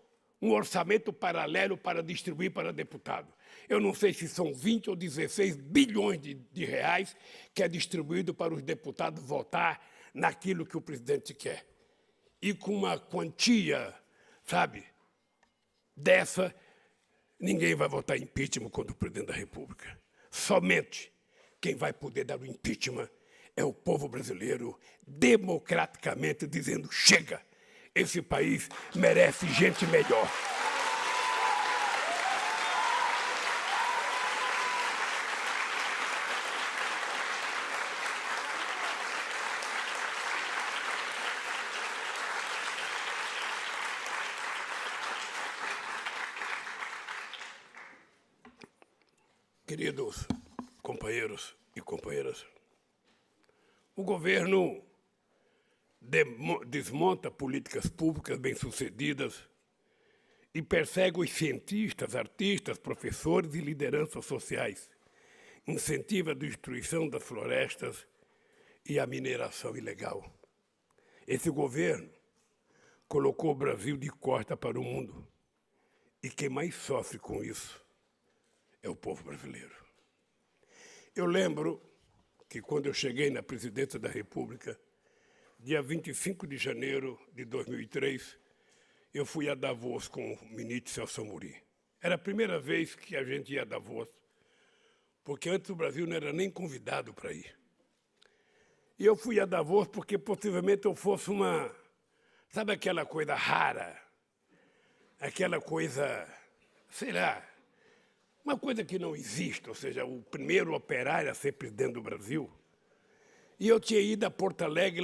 um orçamento paralelo para distribuir para deputado. Eu não sei se são 20 ou 16 bilhões de reais que é distribuído para os deputados votar naquilo que o presidente quer. E com uma quantia, dessa, ninguém vai votar impeachment contra o presidente da República. Somente quem vai poder dar o impeachment é o povo brasileiro democraticamente dizendo: chega, esse país merece gente melhor. Queridos companheiros e companheiras, o governo desmonta políticas públicas bem-sucedidas e persegue os cientistas, artistas, professores e lideranças sociais, incentiva a destruição das florestas e a mineração ilegal. Esse governo colocou o Brasil de costa para o mundo, e quem mais sofre com isso é o povo brasileiro. Eu lembro que quando eu cheguei na presidência da República, dia 25 de janeiro de 2003, eu fui a Davos com o ministro Celso Amorim. Era a primeira vez que a gente ia a Davos, porque antes o Brasil não era nem convidado para ir. E eu fui a Davos porque possivelmente eu fosse uma... Sabe aquela coisa rara? Aquela coisa, sei lá, uma coisa que não existe, ou seja, o primeiro operário a ser presidente do Brasil. E eu tinha ido a Porto Alegre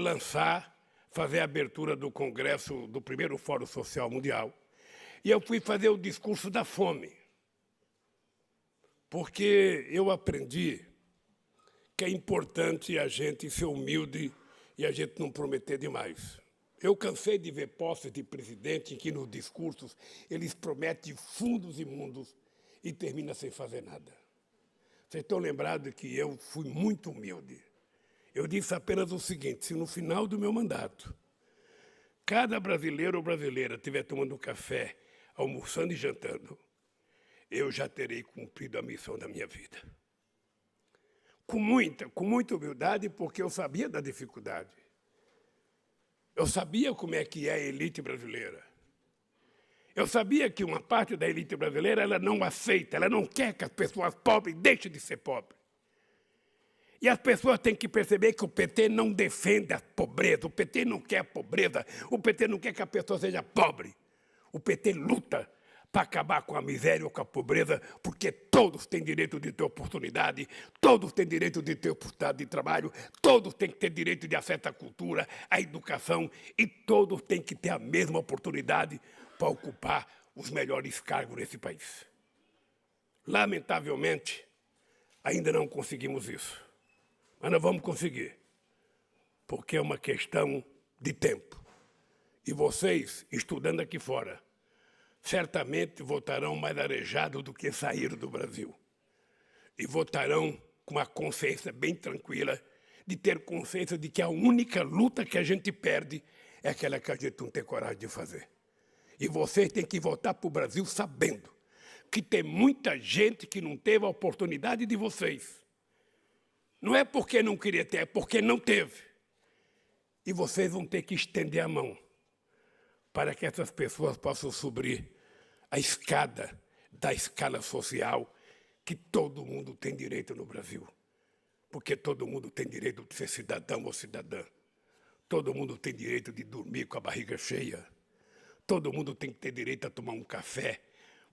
fazer a abertura do congresso do primeiro Fórum Social Mundial. E eu fui fazer o discurso da fome. Porque eu aprendi que é importante a gente ser humilde e a gente não prometer demais. Eu cansei de ver posses de presidente em que nos discursos eles prometem fundos imundos e termina sem fazer nada. Vocês estão lembrados que eu fui muito humilde. Eu disse apenas o seguinte: se no final do meu mandato, cada brasileiro ou brasileira estiver tomando café, almoçando e jantando, eu já terei cumprido a missão da minha vida. Com muita humildade, porque eu sabia da dificuldade. Eu sabia como é que é a elite brasileira. Eu sabia que uma parte da elite brasileira ela não aceita, ela não quer que as pessoas pobres deixem de ser pobres. E as pessoas têm que perceber que o PT não defende a pobreza, o PT não quer a pobreza, o PT não quer que a pessoa seja pobre. O PT luta para acabar com a miséria ou com a pobreza, porque todos têm direito de ter oportunidade, todos têm direito de ter oportunidade de trabalho, todos têm que ter direito de acesso à cultura, à educação, e todos têm que ter a mesma oportunidade para ocupar os melhores cargos nesse país. Lamentavelmente, ainda não conseguimos isso. Mas nós vamos conseguir, porque é uma questão de tempo. E vocês, estudando aqui fora, certamente votarão mais arejados do que saíram do Brasil. E votarão com uma consciência bem tranquila, de ter consciência de que a única luta que a gente perde é aquela que a gente não tem coragem de fazer. E vocês têm que votar para o Brasil sabendo que tem muita gente que não teve a oportunidade de vocês. Não é porque não queria ter, é porque não teve. E vocês vão ter que estender a mão para que essas pessoas possam subir a escada da escala social que todo mundo tem direito no Brasil. Porque todo mundo tem direito de ser cidadão ou cidadã. Todo mundo tem direito de dormir com a barriga cheia. Todo mundo tem que ter direito a tomar um café,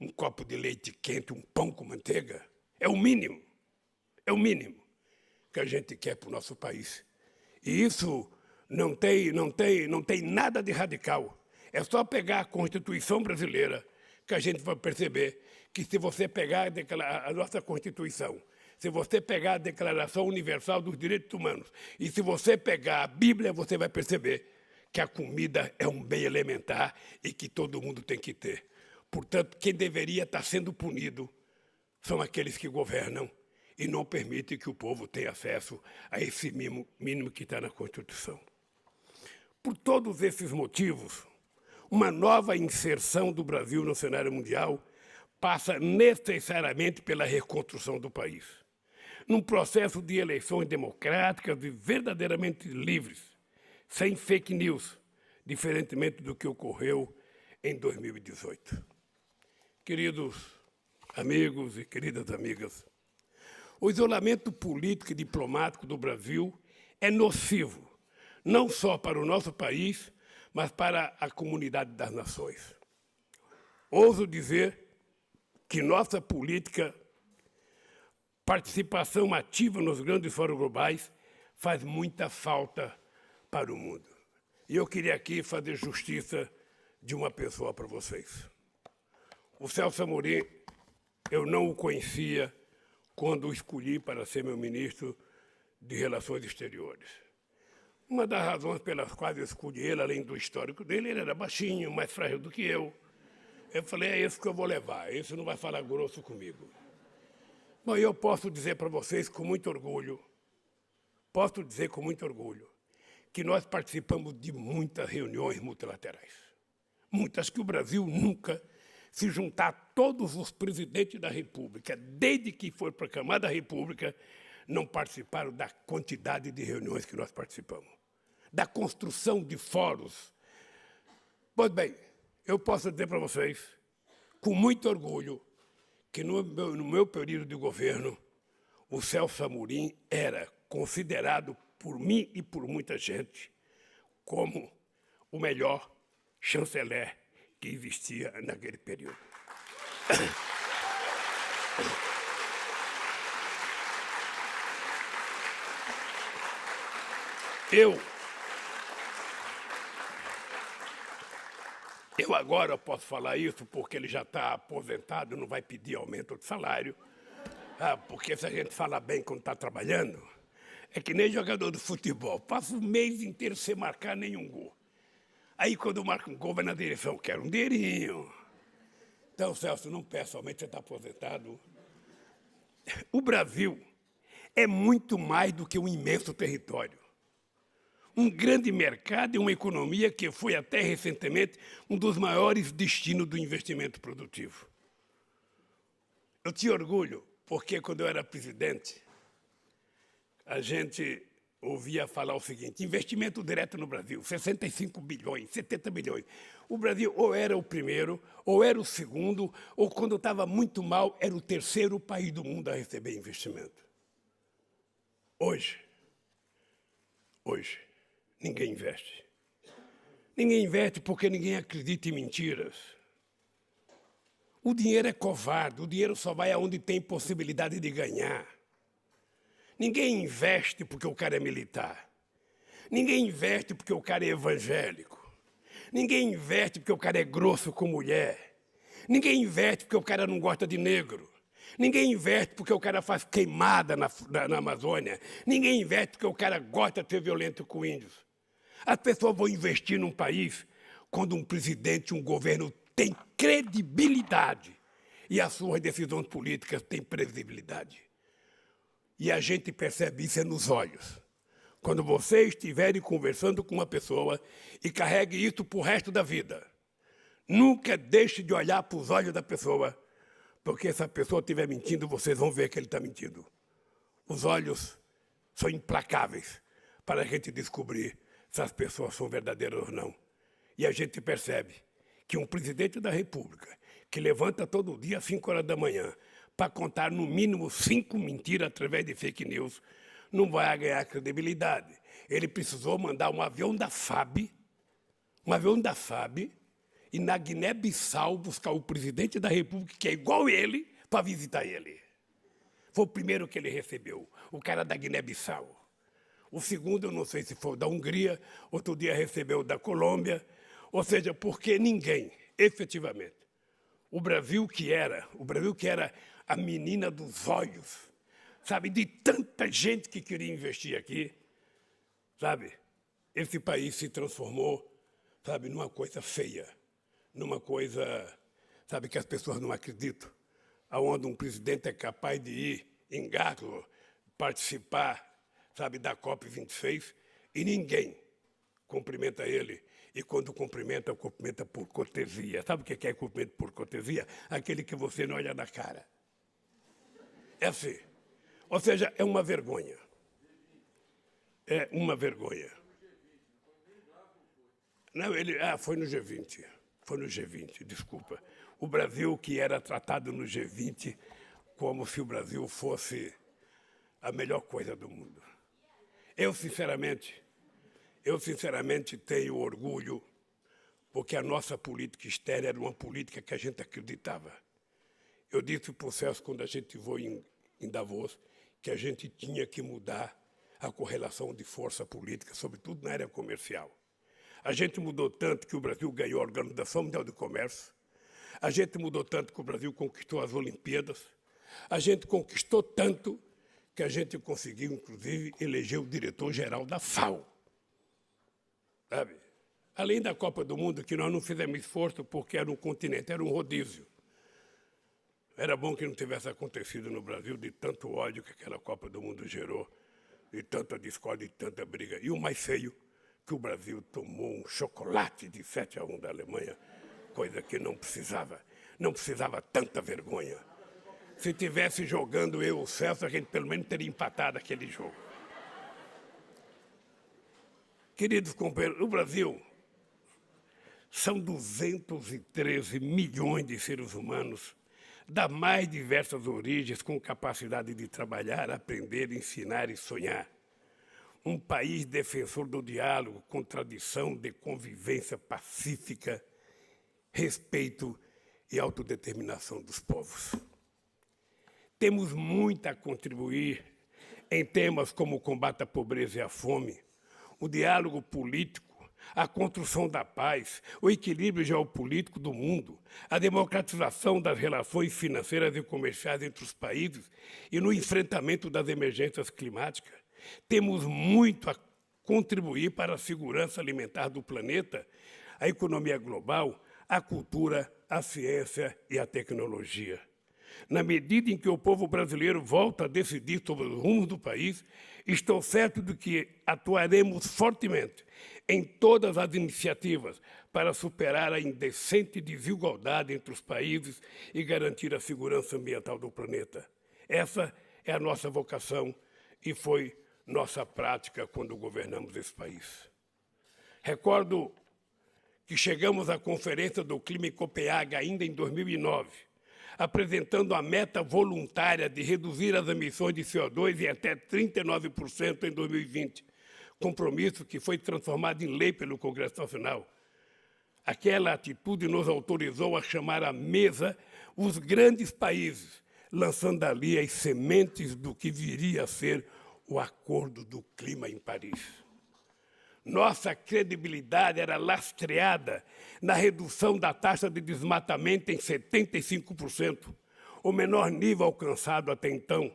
um copo de leite quente, um pão com manteiga. É o mínimo. É o mínimo que a gente quer para o nosso país. E isso não tem nada de radical. É só pegar a Constituição brasileira que a gente vai perceber que se você pegar a nossa Constituição, se você pegar a Declaração Universal dos Direitos Humanos e se você pegar a Bíblia, você vai perceber que a comida é um bem elementar e que todo mundo tem que ter. Portanto, quem deveria estar sendo punido são aqueles que governam e não permitem que o povo tenha acesso a esse mínimo que está na Constituição. Por todos esses motivos, uma nova inserção do Brasil no cenário mundial passa necessariamente pela reconstrução do país, num processo de eleições democráticas e verdadeiramente livres, sem fake news, diferentemente do que ocorreu em 2018. Queridos amigos e queridas amigas, o isolamento político e diplomático do Brasil é nocivo, não só para o nosso país, mas para a comunidade das nações. Ouso dizer que nossa política, participação ativa nos grandes fóruns globais, faz muita falta para o mundo. E eu queria aqui fazer justiça de uma pessoa para vocês. O Celso Amorim, eu não o conhecia quando o escolhi para ser meu ministro de Relações Exteriores. Uma das razões pelas quais eu escolhi ele, além do histórico dele, ele era baixinho, mais frágil do que eu. Eu falei, é esse que eu vou levar, esse não vai falar grosso comigo. Bom, eu posso dizer para vocês com muito orgulho, que nós participamos de muitas reuniões multilaterais. Muitas que o Brasil nunca, se juntar a todos os presidentes da República, desde que foi proclamada a República, não participaram da quantidade de reuniões que nós participamos, da construção de fóruns. Pois bem, eu posso dizer para vocês, com muito orgulho, que no meu período de governo, o Celso Amorim era considerado por mim e por muita gente como o melhor chanceler que existia naquele período. Eu agora posso falar isso porque ele já está aposentado, não vai pedir aumento de salário, porque se a gente fala bem quando está trabalhando, é que nem jogador de futebol, passa o mês inteiro sem marcar nenhum gol. Aí quando marca um gol, vai na direção, quero um dinheirinho. Então, Celso, não peça aumento, você está aposentado. O Brasil é muito mais do que um imenso território. Um grande mercado e uma economia que foi até recentemente um dos maiores destinos do investimento produtivo. Eu tinha orgulho, porque quando eu era presidente, a gente ouvia falar o seguinte, investimento direto no Brasil, 65 bilhões, 70 bilhões. O Brasil ou era o primeiro, ou era o segundo, ou quando estava muito mal, era o terceiro país do mundo a receber investimento. Hoje, ninguém investe. Ninguém investe porque ninguém acredita em mentiras. O dinheiro é covarde, o dinheiro só vai aonde tem possibilidade de ganhar. Ninguém investe porque o cara é militar. Ninguém investe porque o cara é evangélico. Ninguém investe porque o cara é grosso com mulher. Ninguém investe porque o cara não gosta de negro. Ninguém investe porque o cara faz queimada na Amazônia. Ninguém investe porque o cara gosta de ser violento com índios. As pessoas vão investir num país quando um presidente, um governo tem credibilidade e as suas decisões políticas têm previsibilidade. E a gente percebe isso nos olhos. Quando vocês estiverem conversando com uma pessoa e carregue isso para o resto da vida, nunca deixe de olhar para os olhos da pessoa, porque se a pessoa estiver mentindo, vocês vão ver que ele está mentindo. Os olhos são implacáveis para a gente descobrir se as pessoas são verdadeiras ou não. E a gente percebe que um presidente da República, que levanta todo dia às 5 horas da manhã, para contar no mínimo 5 mentiras através de fake news, não vai ganhar credibilidade. Ele precisou mandar um avião da FAB, e na Guiné-Bissau buscar o presidente da República, que é igual ele, para visitar ele. Foi o primeiro que ele recebeu, o cara da Guiné-Bissau. O segundo, eu não sei se foi da Hungria, outro dia recebeu da Colômbia, ou seja, porque ninguém, efetivamente, o Brasil que era a menina dos olhos, sabe, de tanta gente que queria investir aqui, sabe, esse país se transformou, sabe, numa coisa feia, numa coisa, sabe, que as pessoas não acreditam, aonde um presidente é capaz de ir em Glasgow, participar, sabe, da COP26, e ninguém cumprimenta ele. E quando cumprimenta por cortesia. Sabe o que é cumprimento por cortesia? Aquele que você não olha na cara. É assim. Ou seja, é uma vergonha. É uma vergonha. Não, foi no G20. Foi no G20, desculpa. O Brasil que era tratado no G20 como se o Brasil fosse a melhor coisa do mundo. Eu, sinceramente, tenho orgulho, porque a nossa política externa era uma política que a gente acreditava. Eu disse para o Celso, quando a gente foi em Davos, que a gente tinha que mudar a correlação de força política, sobretudo na área comercial. A gente mudou tanto que o Brasil ganhou a Organização Mundial do Comércio, a gente mudou tanto que o Brasil conquistou as Olimpíadas, a gente conquistou tanto que a gente conseguiu, inclusive, eleger o diretor-geral da FAO. Sabe? Além da Copa do Mundo, que nós não fizemos esforço porque era um continente, era um rodízio. Era bom que não tivesse acontecido no Brasil de tanto ódio que aquela Copa do Mundo gerou, de tanta discórdia e tanta briga. E o mais feio, que o Brasil tomou um chocolate de 7-1 da Alemanha, coisa que não precisava tanta vergonha. Se tivesse jogando eu e o Celso, a gente pelo menos teria empatado aquele jogo. Queridos companheiros, o Brasil são 213 milhões de seres humanos das mais diversas origens, com capacidade de trabalhar, aprender, ensinar e sonhar. Um país defensor do diálogo, com tradição de convivência pacífica, respeito e autodeterminação dos povos. Temos muito a contribuir em temas como o combate à pobreza e à fome, o diálogo político, a construção da paz, o equilíbrio geopolítico do mundo, a democratização das relações financeiras e comerciais entre os países e no enfrentamento das emergências climáticas. Temos muito a contribuir para a segurança alimentar do planeta, a economia global, a cultura, a ciência e a tecnologia. Na medida em que o povo brasileiro volta a decidir sobre os rumos do país, estou certo de que atuaremos fortemente em todas as iniciativas para superar a indecente desigualdade entre os países e garantir a segurança ambiental do planeta. Essa é a nossa vocação e foi nossa prática quando governamos esse país. Recordo que chegamos à Conferência do Clima em Copenhague ainda em 2009, apresentando a meta voluntária de reduzir as emissões de CO2 em até 39% em 2020, compromisso que foi transformado em lei pelo Congresso Nacional. Aquela atitude nos autorizou a chamar à mesa os grandes países, lançando ali as sementes do que viria a ser o Acordo do Clima em Paris. Nossa credibilidade era lastreada na redução da taxa de desmatamento em 75%, o menor nível alcançado até então.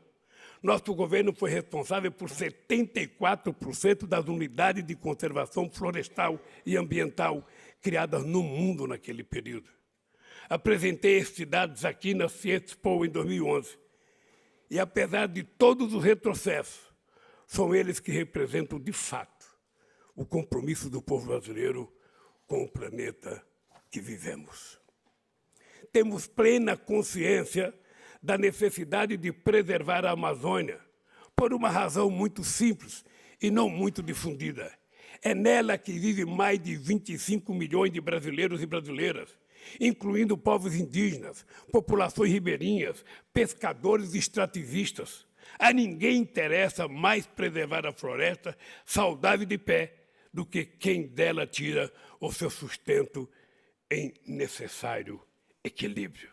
Nosso governo foi responsável por 74% das unidades de conservação florestal e ambiental criadas no mundo naquele período. Apresentei esses dados aqui na Ciexpo em 2011. E, apesar de todos os retrocessos, são eles que representam, de fato, o compromisso do povo brasileiro com o planeta que vivemos. Temos plena consciência da necessidade de preservar a Amazônia, por uma razão muito simples e não muito difundida. É nela que vive mais de 25 milhões de brasileiros e brasileiras, incluindo povos indígenas, populações ribeirinhas, pescadores e extrativistas. A ninguém interessa mais preservar a floresta saudável de pé do que quem dela tira o seu sustento em necessário equilíbrio.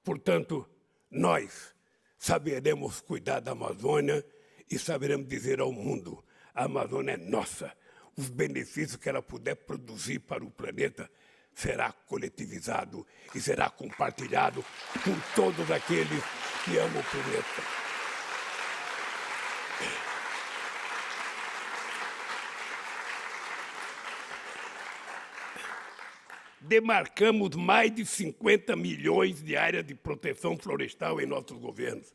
Portanto, nós saberemos cuidar da Amazônia e saberemos dizer ao mundo: a Amazônia é nossa. Os benefícios que ela puder produzir para o planeta será coletivizado e será compartilhado com todos aqueles que amam o planeta. Demarcamos mais de 50 milhões de áreas de proteção florestal em nossos governos,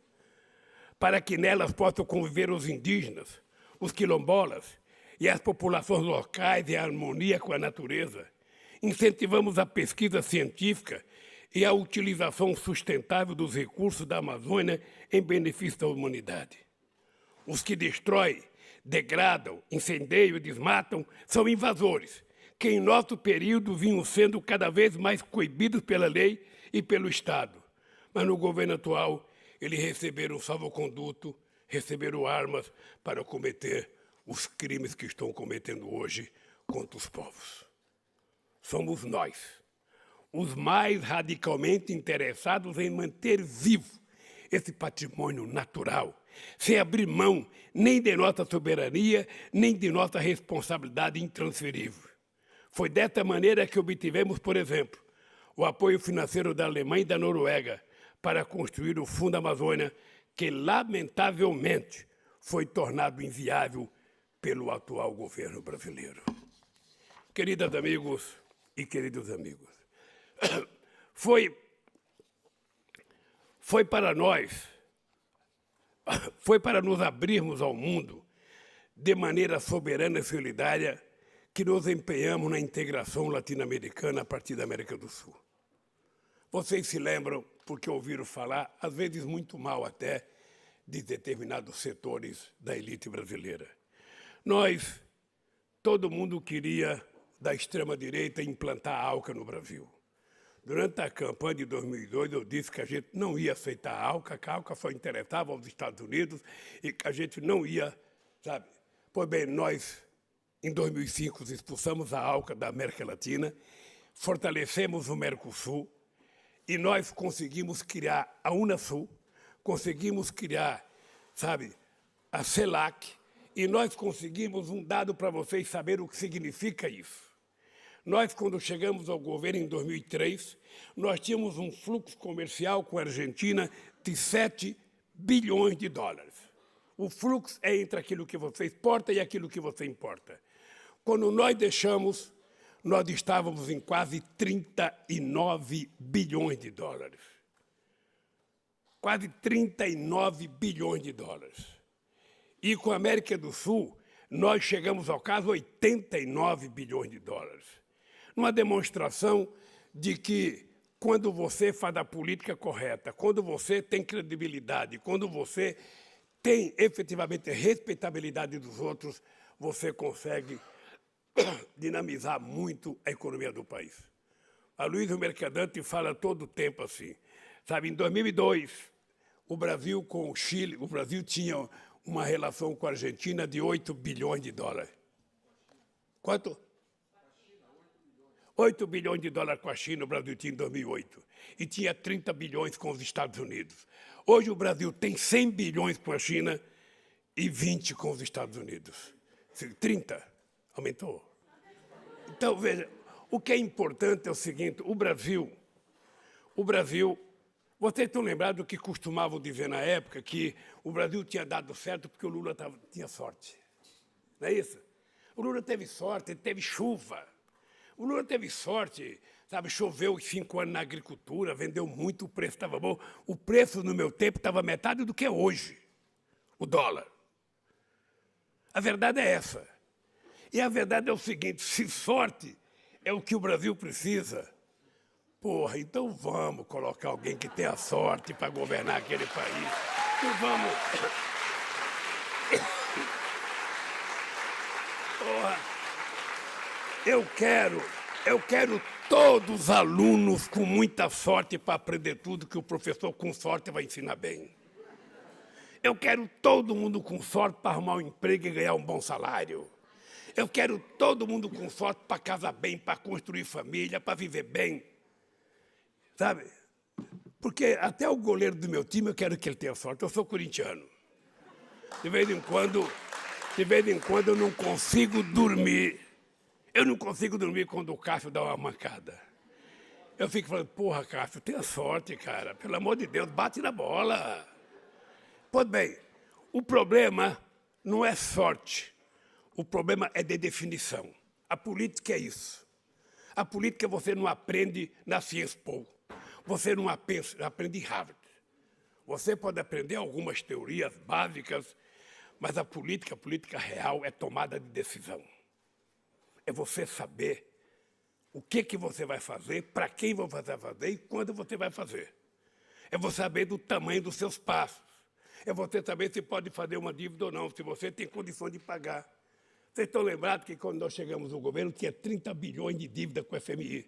para que nelas possam conviver os indígenas, os quilombolas e as populações locais em harmonia com a natureza. Incentivamos a pesquisa científica e a utilização sustentável dos recursos da Amazônia em benefício da humanidade. Os que destroem, degradam, incendiam e desmatam são invasores, que em nosso período vinham sendo cada vez mais coibidos pela lei e pelo Estado. Mas no governo atual, eles receberam salvo-conduto, receberam armas para cometer os crimes que estão cometendo hoje contra os povos. Somos nós, os mais radicalmente interessados em manter vivo esse patrimônio natural, sem abrir mão nem de nossa soberania, nem de nossa responsabilidade intransferível. Foi dessa maneira que obtivemos, por exemplo, o apoio financeiro da Alemanha e da Noruega para construir o Fundo Amazônia, que, lamentavelmente, foi tornado inviável pelo atual governo brasileiro. Queridas amigos e queridos amigos, foi para nós, foi para nos abrirmos ao mundo de maneira soberana e solidária que nos empenhamos na integração latino-americana a partir da América do Sul. Vocês se lembram, porque ouviram falar, às vezes muito mal até, de determinados setores da elite brasileira. Nós, todo mundo queria, da extrema-direita, implantar a ALCA no Brasil. Durante a campanha de 2002, eu disse que a gente não ia aceitar a ALCA, que a ALCA só interessava aos Estados Unidos e que a gente não ia, sabe? Pois bem, nós, em 2005, expulsamos a ALCA da América Latina, fortalecemos o Mercosul e nós conseguimos criar a Unasul, conseguimos criar, sabe, a CELAC, e nós conseguimos um dado para vocês saberem o que significa isso. Nós, quando chegamos ao governo em 2003, nós tínhamos um fluxo comercial com a Argentina de 7 bilhões de dólares. O fluxo é entre aquilo que você exporta e aquilo que você importa. Quando nós deixamos, nós estávamos em quase 39 bilhões de dólares. Quase 39 bilhões de dólares. E com a América do Sul, nós chegamos ao caso 89 bilhões de dólares. Uma demonstração de que, quando você faz a política correta, quando você tem credibilidade, quando você tem efetivamente respeitabilidade dos outros, você consegue dinamizar muito a economia do país. A Luiza Mercadante fala todo o tempo assim. Sabe, em 2002, o Brasil com o Chile, o Brasil tinha uma relação com a Argentina de 8 bilhões de dólares. Quanto? 8 bilhões de dólares com a China, o Brasil tinha em 2008. E tinha 30 bilhões com os Estados Unidos. Hoje o Brasil tem 100 bilhões com a China e 20 com os Estados Unidos. 30, aumentou. Então, veja, o que é importante é o seguinte, o Brasil, vocês estão lembrados do que costumavam dizer na época, que o Brasil tinha dado certo porque o Lula tinha sorte. Não é isso? O Lula teve sorte, ele teve chuva. O Lula teve sorte, sabe, choveu 5 anos na agricultura, vendeu muito, o preço estava bom. O preço, no meu tempo, estava metade do que é hoje, o dólar. A verdade é essa. E a verdade é o seguinte, se sorte é o que o Brasil precisa, porra, então vamos colocar alguém que tenha sorte para governar aquele país. Então vamos... Porra. Eu quero todos os alunos com muita sorte para aprender tudo que o professor com sorte vai ensinar bem. Eu quero todo mundo com sorte para arrumar um emprego e ganhar um bom salário. Eu quero todo mundo com sorte para casar bem, para construir família, para viver bem. Sabe? Porque até o goleiro do meu time eu quero que ele tenha sorte. Eu sou corintiano. De vez em quando eu não consigo dormir. Eu não consigo dormir quando o Cássio dá uma mancada. Eu fico falando, porra, Cássio, tenha sorte, cara. Pelo amor de Deus, bate na bola. Pois bem, o problema não é sorte. O problema é de definição. A política é isso. A política você não aprende na Ciespol. Você não aprende em Harvard. Você pode aprender algumas teorias básicas, mas a política real é tomada de decisão. É você saber o que você vai fazer, para quem você vai fazer e quando você vai fazer. É você saber do tamanho dos seus passos. É você saber se pode fazer uma dívida ou não, se você tem condições de pagar. Vocês estão lembrados que quando nós chegamos no governo tinha 30 bilhões de dívida com o FMI.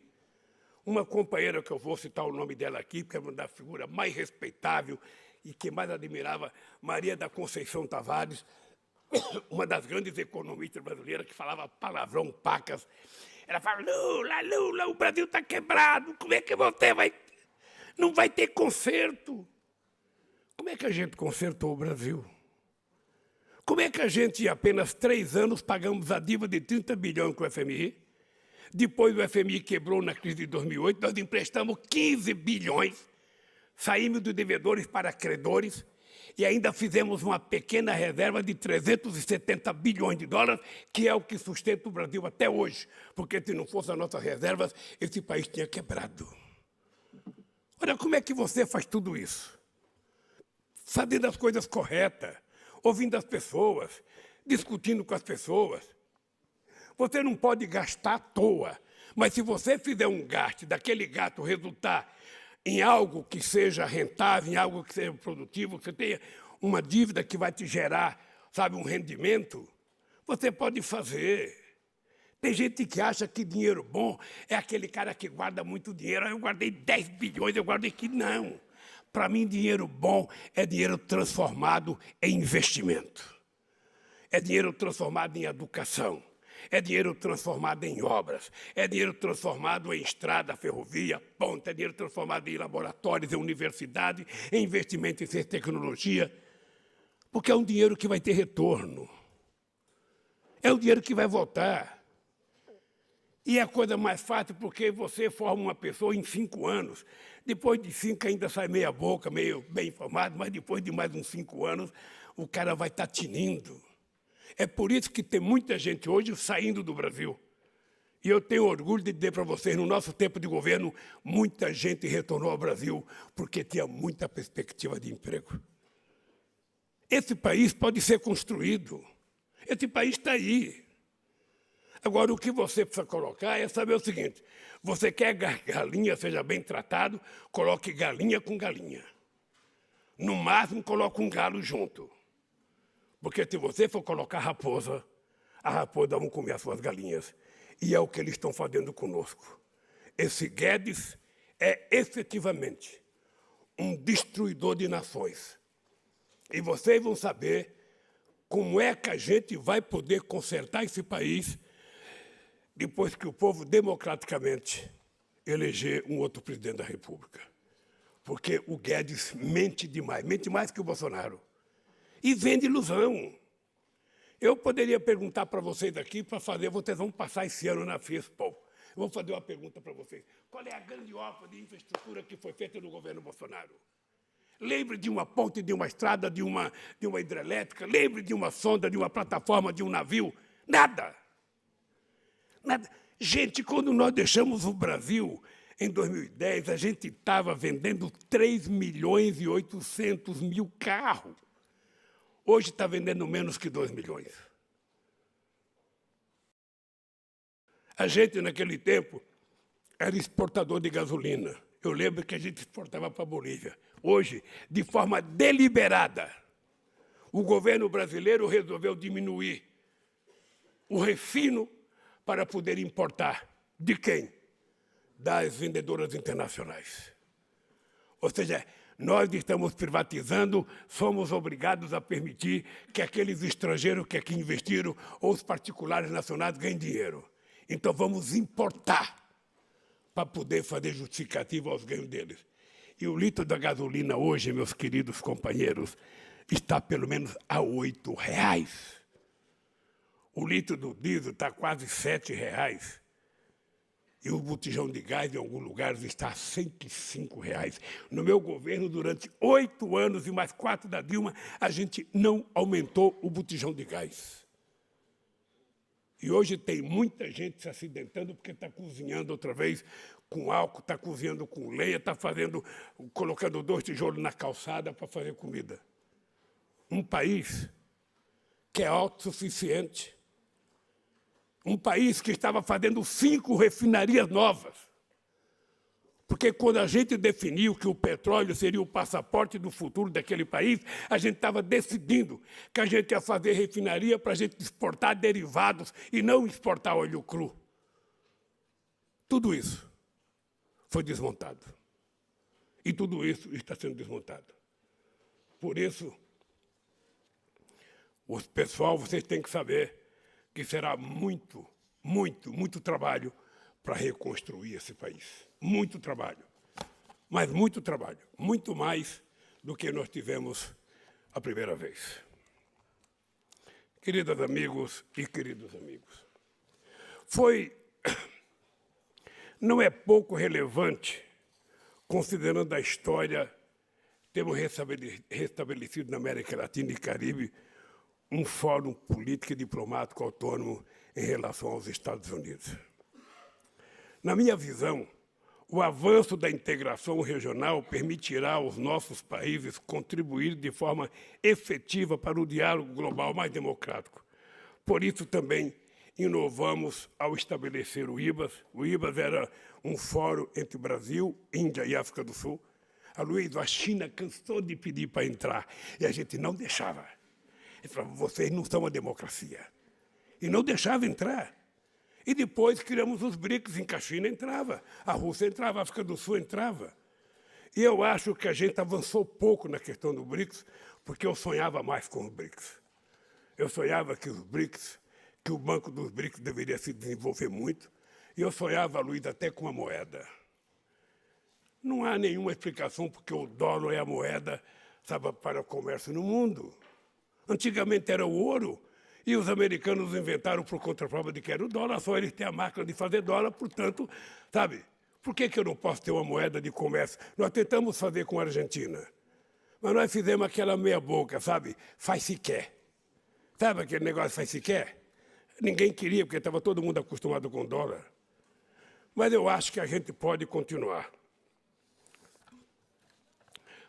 Uma companheira, que eu vou citar o nome dela aqui, porque é uma da figura mais respeitável e que mais admirava, Maria da Conceição Tavares, uma das grandes economistas brasileiras que falava palavrão pacas. Ela fala, Lula, Lula, o Brasil está quebrado, como é que você vai... Não vai ter conserto. Como é que a gente consertou o Brasil? Como é que a gente, em apenas 3 anos, pagamos a dívida de 30 bilhões com o FMI? Depois o FMI quebrou na crise de 2008, nós emprestamos 15 bilhões, saímos dos devedores para credores e ainda fizemos uma pequena reserva de 370 bilhões de dólares, que é o que sustenta o Brasil até hoje, porque se não fosse as nossas reservas, esse país tinha quebrado. Olha como é que você faz tudo isso. Fazendo as coisas corretas, ouvindo as pessoas, discutindo com as pessoas. Você não pode gastar à toa, mas se você fizer um gasto, daquele gasto resultar em algo que seja rentável, em algo que seja produtivo, que você tenha uma dívida que vai te gerar, sabe, um rendimento, você pode fazer. Tem gente que acha que dinheiro bom é aquele cara que guarda muito dinheiro. Eu guardei 10 bilhões, eu guardei aqui. Não. Para mim, dinheiro bom é dinheiro transformado em investimento. É dinheiro transformado em educação. É dinheiro transformado em obras. É dinheiro transformado em estrada, ferrovia, ponte. É dinheiro transformado em laboratórios, em universidade, em investimento em ciência e tecnologia. Porque é um dinheiro que vai ter retorno. É um dinheiro que vai voltar. E é a coisa mais fácil porque você forma uma pessoa em 5 anos. Depois de 5 ainda sai meia boca, meio bem informado, mas depois de mais uns 5 anos, o cara vai estar tinindo. É por isso que tem muita gente hoje saindo do Brasil. E eu tenho orgulho de dizer para vocês, no nosso tempo de governo, muita gente retornou ao Brasil porque tinha muita perspectiva de emprego. Esse país pode ser construído. Esse país está aí. Agora, o que você precisa colocar é saber o seguinte, você quer galinha, seja bem tratado, coloque galinha com galinha. No máximo, coloque um galo junto. Porque se você for colocar raposa, a raposa vai comer as suas galinhas. E é o que eles estão fazendo conosco. Esse Guedes é efetivamente um destruidor de nações. E vocês vão saber como é que a gente vai poder consertar esse país depois que o povo democraticamente eleger um outro presidente da República. Porque o Guedes mente mais que o Bolsonaro. E vende ilusão. Eu poderia perguntar para vocês aqui, para fazer, vocês vão passar esse ano na FISPOL. Eu vou fazer uma pergunta para vocês. Qual é a grande obra de infraestrutura que foi feita no governo Bolsonaro? Lembre de uma ponte, de uma estrada, de uma hidrelétrica, lembre de uma sonda, de uma plataforma, de um navio. Nada. Nada. Gente, quando nós deixamos o Brasil, em 2010, a gente estava vendendo 3.800.000 carros. Hoje está vendendo menos que 2 milhões. A gente, naquele tempo, era exportador de gasolina. Eu lembro que a gente exportava para a Bolívia. Hoje, de forma deliberada, o governo brasileiro resolveu diminuir o refino para poder importar. De quem? Das vendedoras internacionais. Ou seja, nós estamos privatizando, somos obrigados a permitir que aqueles estrangeiros que aqui investiram ou os particulares nacionais ganhem dinheiro. Então vamos importar para poder fazer justificativa aos ganhos deles. E o litro da gasolina hoje, meus queridos companheiros, está pelo menos a R$8. O litro do diesel está quase R$7. E o botijão de gás, em alguns lugares, está a R$105. No meu governo, durante 8 anos e mais 4 da Dilma, a gente não aumentou o botijão de gás. E hoje tem muita gente se acidentando porque está cozinhando outra vez com álcool, está cozinhando com lenha, está colocando 2 tijolos na calçada para fazer comida. Um país que é autossuficiente. Um país que estava fazendo 5 refinarias novas. Porque quando a gente definiu que o petróleo seria o passaporte do futuro daquele país, a gente estava decidindo que a gente ia fazer refinaria para a gente exportar derivados e não exportar óleo cru. Tudo isso foi desmontado. E tudo isso está sendo desmontado. Por isso, O pessoal, vocês têm que saber que será muito, muito, muito trabalho para reconstruir esse país. Muito trabalho. Mas muito trabalho. Muito mais do que nós tivemos a primeira vez. Queridas amigos e queridos amigos, não é pouco relevante, considerando a história, termos restabelecido na América Latina e Caribe um fórum político e diplomático autônomo em relação aos Estados Unidos. Na minha visão, o avanço da integração regional permitirá aos nossos países contribuir de forma efetiva para o diálogo global mais democrático. Por isso também inovamos ao estabelecer o IBAS. O IBAS era um fórum entre Brasil, Índia e África do Sul. A China cansou de pedir para entrar e a gente não deixava. Ele falava, vocês não são uma democracia. E não deixava entrar. E depois criamos os BRICS, em que a China entrava, a Rússia entrava, a África do Sul entrava. E eu acho que a gente avançou pouco na questão do BRICS, porque eu sonhava mais com os BRICS. Eu sonhava que os BRICS, que o Banco dos BRICS deveria se desenvolver muito, e eu sonhava, Luiz, até com uma moeda. Não há nenhuma explicação porque o dólar é a moeda, sabe, para o comércio no mundo. Antigamente era o ouro, e os americanos inventaram por contraprova de que era o dólar, só eles têm a máquina de fazer dólar, portanto, sabe, por que eu não posso ter uma moeda de comércio? Nós tentamos fazer com a Argentina, mas nós fizemos aquela meia boca, sabe, faz se quer. Sabe aquele negócio faz se quer? Ninguém queria, porque estava todo mundo acostumado com dólar. Mas eu acho que a gente pode continuar.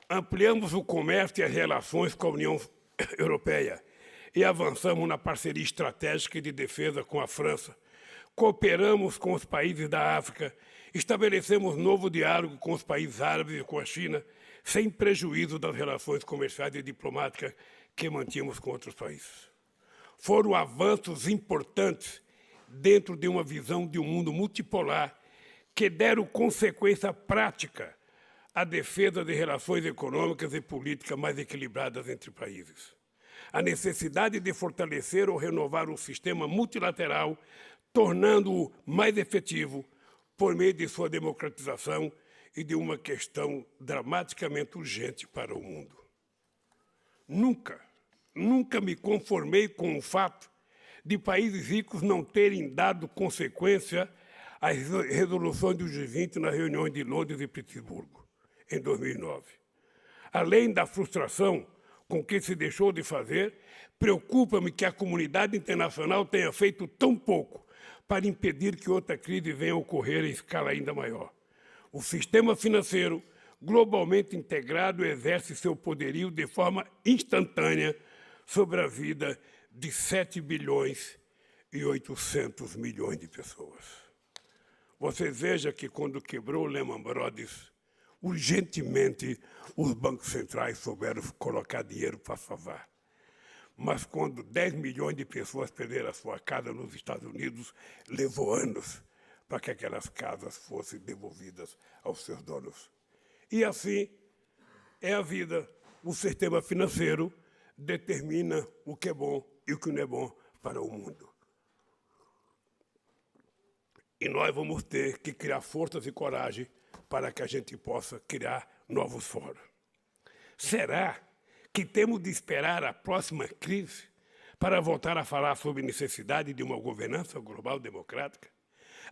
Ampliamos o comércio e as relações com a União Europeia e avançamos na parceria estratégica de defesa com a França. Cooperamos com os países da África, estabelecemos novo diálogo com os países árabes e com a China, sem prejuízo das relações comerciais e diplomáticas que mantínhamos com outros países. Foram avanços importantes dentro de uma visão de um mundo multipolar que deram consequência prática à defesa de relações econômicas e políticas mais equilibradas entre países. A necessidade de fortalecer ou renovar o sistema multilateral, tornando-o mais efetivo por meio de sua democratização e de uma questão dramaticamente urgente para o mundo. Nunca me conformei com o fato de países ricos não terem dado consequência às resoluções do G20 nas reuniões de Londres e Pittsburgh, em 2009. Além da frustração com que se deixou de fazer, preocupa-me que a comunidade internacional tenha feito tão pouco para impedir que outra crise venha a ocorrer em escala ainda maior. O sistema financeiro, globalmente integrado, exerce seu poderio de forma instantânea sobre a vida de 7 bilhões e 800 milhões de pessoas. Você veja que quando quebrou o Lehman Brothers, urgentemente os bancos centrais souberam colocar dinheiro para salvar. Mas quando 10 milhões de pessoas perderam a sua casa nos Estados Unidos, levou anos para que aquelas casas fossem devolvidas aos seus donos. E assim é a vida. O sistema financeiro determina o que é bom e o que não é bom para o mundo. E nós vamos ter que criar forças e coragem para que a gente possa criar novos fóruns. Será que temos de esperar a próxima crise para voltar a falar sobre a necessidade de uma governança global democrática?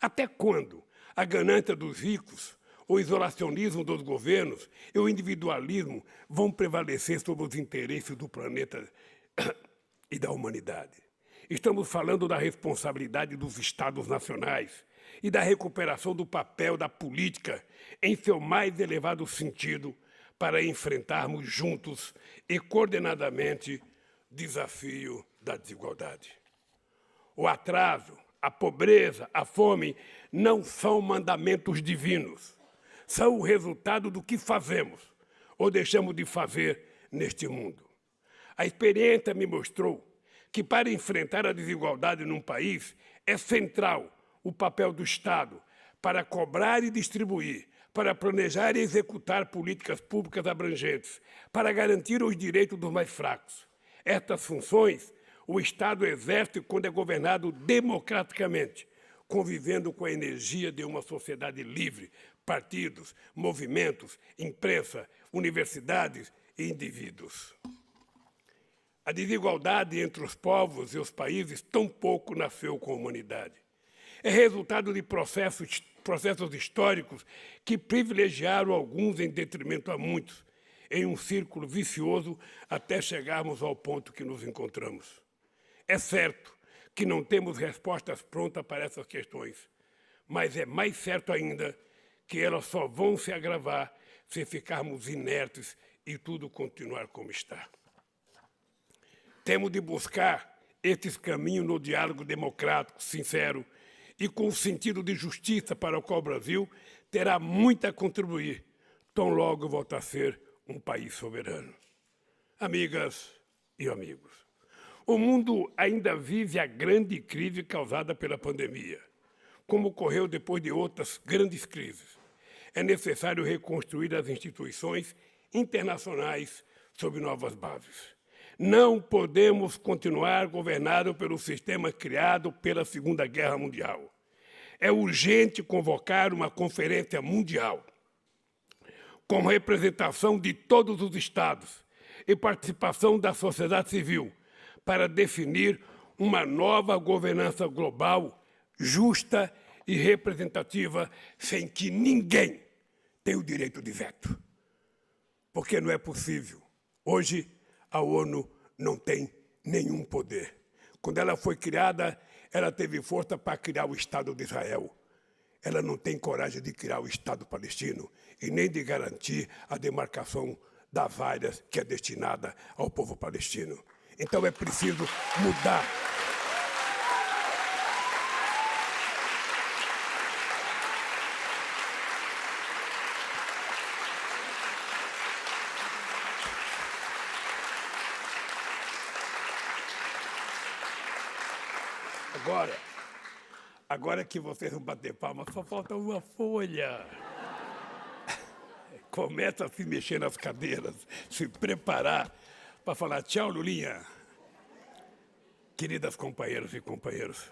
Até quando a ganância dos ricos, o isolacionismo dos governos e o individualismo vão prevalecer sobre os interesses do planeta e da humanidade? Estamos falando da responsabilidade dos Estados nacionais e da recuperação do papel da política em seu mais elevado sentido para enfrentarmos juntos e coordenadamente o desafio da desigualdade. O atraso, a pobreza, a fome não são mandamentos divinos, são o resultado do que fazemos ou deixamos de fazer neste mundo. A experiência me mostrou que para enfrentar a desigualdade num país é central o papel do Estado para cobrar e distribuir, para planejar e executar políticas públicas abrangentes, para garantir os direitos dos mais fracos. Estas funções O Estado exerce quando é governado democraticamente, convivendo com a energia de uma sociedade livre, partidos, movimentos, imprensa, universidades e indivíduos. A desigualdade entre os povos e os países tampouco nasceu com a humanidade. É resultado de processos históricos que privilegiaram alguns em detrimento a muitos, em um círculo vicioso até chegarmos ao ponto que nos encontramos. É certo que não temos respostas prontas para essas questões, mas é mais certo ainda que elas só vão se agravar se ficarmos inertes e tudo continuar como está. Temos de buscar esses caminhos no diálogo democrático, sincero e com o sentido de justiça para o qual o Brasil terá muito a contribuir, tão logo voltar a ser um país soberano. Amigas e amigos, o mundo ainda vive a grande crise causada pela pandemia, como ocorreu depois de outras grandes crises. É necessário reconstruir as instituições internacionais sob novas bases. Não podemos continuar governados pelo sistema criado pela Segunda Guerra Mundial. É urgente convocar uma conferência mundial com representação de todos os estados e participação da sociedade civil para definir uma nova governança global, justa e representativa, sem que ninguém tenha o direito de veto. Porque não é possível. Hoje, a ONU não tem nenhum poder. Quando ela foi criada, ela teve força para criar o Estado de Israel. Ela não tem coragem de criar o Estado palestino e nem de garantir a demarcação das áreas que é destinada ao povo palestino. Então é preciso mudar. Agora que vocês vão bater palma, só falta uma folha. Começa a se mexer nas cadeiras, se preparar para falar tchau, Lulinha. Queridas companheiras e companheiros,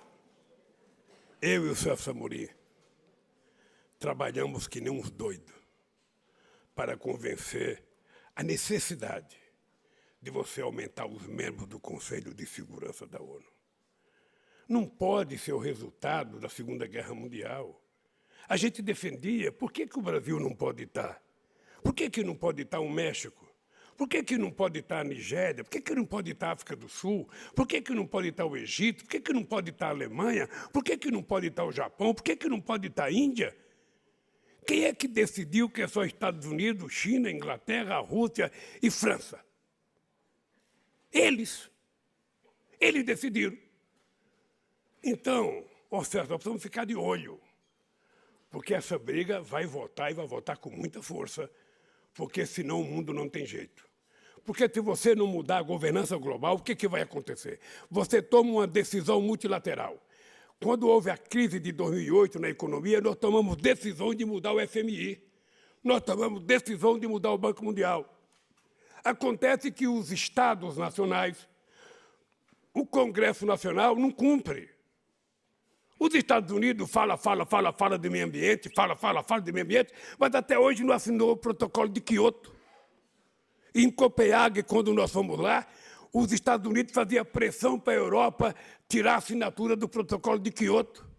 eu e o Celso Amorim trabalhamos que nem uns doidos para convencer a necessidade de você aumentar os membros do Conselho de Segurança da ONU. Não pode ser o resultado da Segunda Guerra Mundial. A gente defendia, por que o Brasil não pode estar? Por que não pode estar o México? Por que não pode estar a Nigéria? Por que não pode estar a África do Sul? Por que não pode estar o Egito? Por que não pode estar a Alemanha? Por que não pode estar o Japão? Por que não pode estar a Índia? Quem é que decidiu que é só Estados Unidos, China, Inglaterra, Rússia e França? Eles. Eles decidiram. Então, César, nós precisamos ficar de olho, porque essa briga vai voltar e vai voltar com muita força, porque senão o mundo não tem jeito. Porque se você não mudar a governança global, o que vai acontecer? Você toma uma decisão multilateral. Quando houve a crise de 2008 na economia, nós tomamos decisão de mudar o FMI. Nós tomamos decisão de mudar o Banco Mundial. Acontece que os Estados nacionais, o Congresso Nacional não cumpre. Os Estados Unidos fala de meio ambiente, fala de meio ambiente, mas até hoje não assinou o protocolo de Quioto. Em Copenhague, quando nós fomos lá, os Estados Unidos faziam pressão para a Europa tirar a assinatura do protocolo de Quioto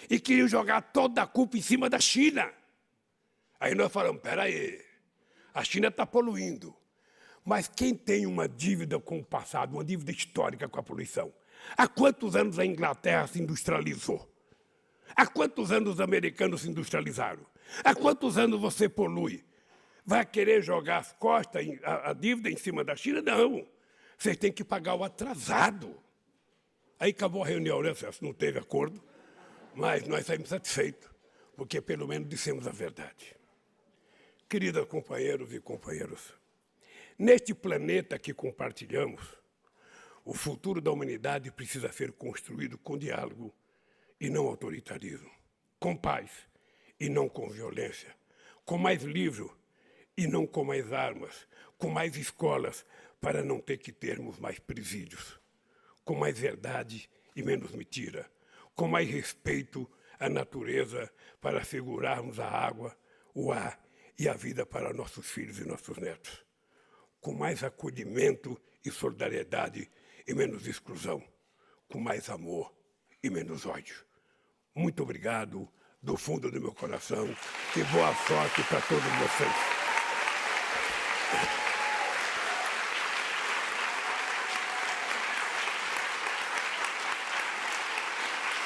e queriam jogar toda a culpa em cima da China. Aí nós falamos, peraí, a China está poluindo, mas quem tem uma dívida com o passado, uma dívida histórica com a poluição? Há quantos anos a Inglaterra se industrializou? Há quantos anos os americanos se industrializaram? Há quantos anos você polui? Vai querer jogar as costas, a dívida em cima da China? Não. Vocês têm que pagar o atrasado. Aí acabou a reunião, né, Celso? Não teve acordo, mas nós saímos satisfeitos, porque pelo menos dissemos a verdade. Queridos companheiros e companheiras, neste planeta que compartilhamos, o futuro da humanidade precisa ser construído com diálogo e não autoritarismo, com paz e não com violência, com mais livro e não com mais armas, com mais escolas para não ter que termos mais presídios, com mais verdade e menos mentira, com mais respeito à natureza para assegurarmos a água, o ar e a vida para nossos filhos e nossos netos, com mais acolhimento e solidariedade e menos exclusão, com mais amor e menos ódio. Muito obrigado, do fundo do meu coração, e boa sorte para todos vocês.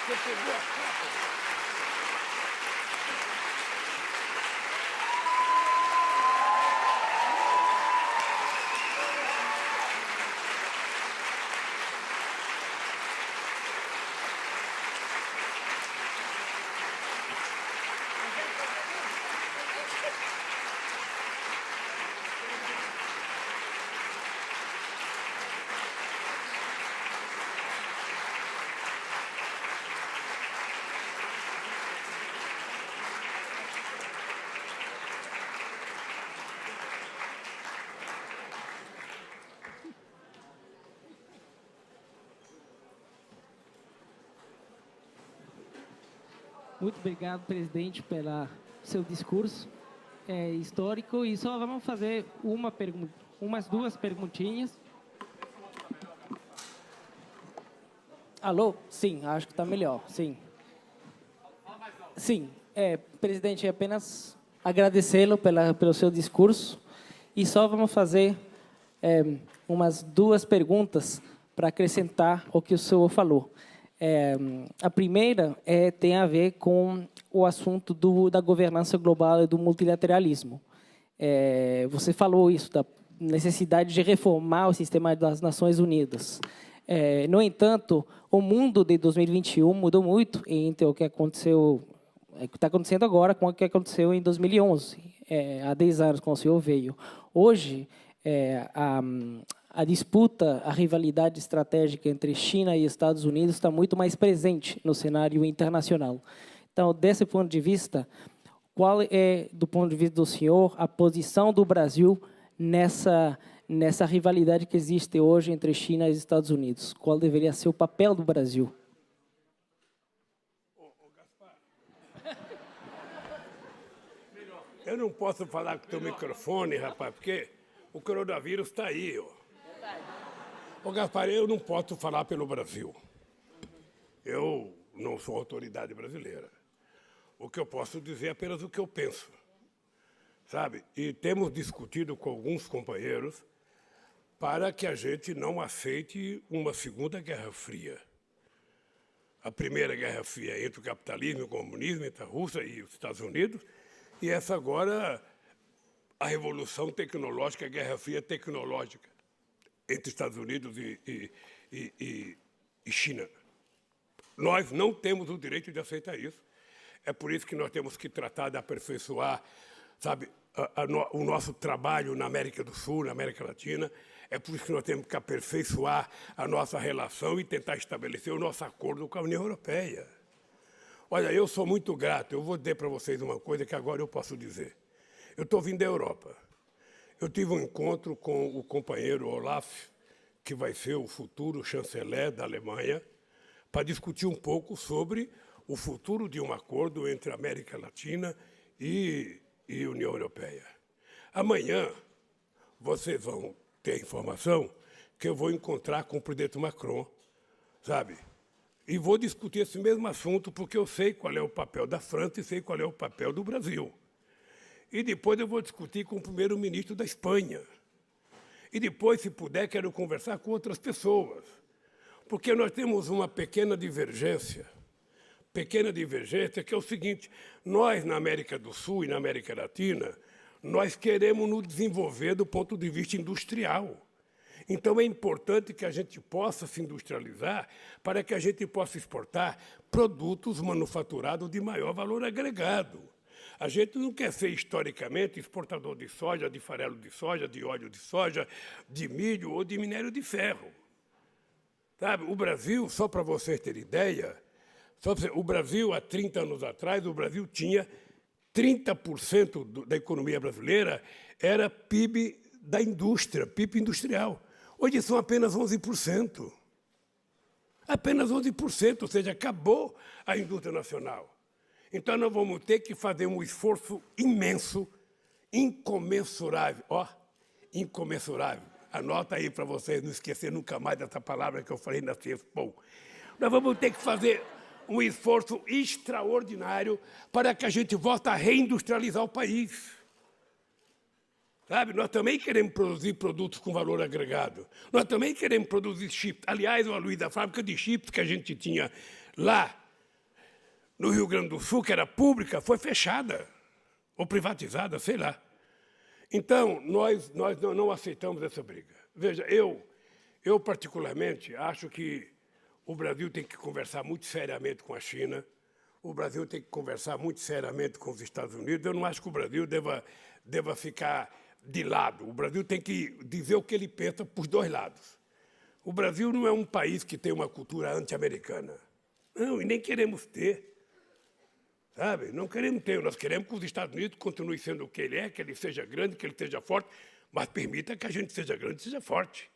Você pegou a foto? Muito obrigado, presidente, pelo seu discurso histórico. E só vamos fazer umas duas perguntinhas. Alô? Sim, acho que está melhor. Sim. Sim, presidente, apenas agradecê-lo pelo seu discurso. E só vamos fazer umas duas perguntas para acrescentar o que o senhor falou. A primeira tem a ver com o assunto da governança global e do multilateralismo. Você falou isso, da necessidade de reformar o sistema das Nações Unidas. No entanto, o mundo de 2021 mudou muito entre o que aconteceu, o que está acontecendo agora com o que aconteceu em 2011, há 10 anos, quando o senhor veio. Hoje, a disputa, a rivalidade estratégica entre China e Estados Unidos está muito mais presente no cenário internacional. Então, desse ponto de vista, qual é, do ponto de vista do senhor, a posição do Brasil nessa rivalidade que existe hoje entre China e Estados Unidos? Qual deveria ser o papel do Brasil? Gaspar, eu não posso falar com o teu microfone, rapaz, porque o coronavírus está aí, ó. Ô, Gaspar, eu não posso falar pelo Brasil. Eu não sou autoridade brasileira. O que eu posso dizer é apenas o que eu penso, sabe? E temos discutido com alguns companheiros para que a gente não aceite uma segunda Guerra Fria. A primeira Guerra Fria entre o capitalismo e o comunismo, entre a Rússia e os Estados Unidos, e essa agora, a Revolução Tecnológica, a Guerra Fria Tecnológica, entre Estados Unidos e China. Nós não temos o direito de aceitar isso. É por isso que nós temos que tratar de aperfeiçoar, sabe, o nosso trabalho na América do Sul, na América Latina. É por isso que nós temos que aperfeiçoar a nossa relação e tentar estabelecer o nosso acordo com a União Europeia. Olha, eu sou muito grato. Eu vou dizer para vocês uma coisa que agora eu posso dizer. Eu estou vindo da Europa. Eu tive um encontro com o companheiro Olaf, que vai ser o futuro chanceler da Alemanha, para discutir um pouco sobre o futuro de um acordo entre a América Latina e União Europeia. Amanhã, vocês vão ter a informação que eu vou encontrar com o presidente Macron, sabe? E vou discutir esse mesmo assunto, porque eu sei qual é o papel da França e sei qual é o papel do Brasil. E depois eu vou discutir com o primeiro-ministro da Espanha. E depois, se puder, quero conversar com outras pessoas. Porque nós temos uma pequena divergência que é o seguinte: nós, na América do Sul e na América Latina, nós queremos nos desenvolver do ponto de vista industrial. Então, é importante que a gente possa se industrializar para que a gente possa exportar produtos manufaturados de maior valor agregado. A gente não quer ser, historicamente, exportador de soja, de farelo de soja, de óleo de soja, de milho ou de minério de ferro. Sabe, o Brasil, só para vocês terem ideia, o Brasil, há 30 anos atrás, o Brasil tinha 30% da economia brasileira era PIB da indústria, PIB industrial. Hoje são apenas 11%. Apenas 11%, ou seja, acabou a indústria nacional. Então, nós vamos ter que fazer um esforço imenso, incomensurável. Ó, incomensurável. Anota aí para vocês não esquecerem nunca mais dessa palavra que eu falei na Ciexpo. Nós vamos ter que fazer um esforço extraordinário para que a gente volte a reindustrializar o país. Sabe? Nós também queremos produzir produtos com valor agregado. Nós também queremos produzir chips. Aliás, Luiz, a fábrica de chips que a gente tinha lá no Rio Grande do Sul, que era pública, foi fechada ou privatizada, sei lá. Então, nós não aceitamos essa briga. Veja, eu particularmente acho que o Brasil tem que conversar muito seriamente com a China, o Brasil tem que conversar muito seriamente com os Estados Unidos. Eu não acho que o Brasil deva ficar de lado. O Brasil tem que dizer o que ele pensa para os dois lados. O Brasil não é um país que tem uma cultura anti-americana. Não, e nem queremos ter. Sabe? Não queremos ter. Nós queremos que os Estados Unidos continuem sendo o que ele é, que ele seja grande, que ele seja forte, mas permita que a gente seja grande e seja forte.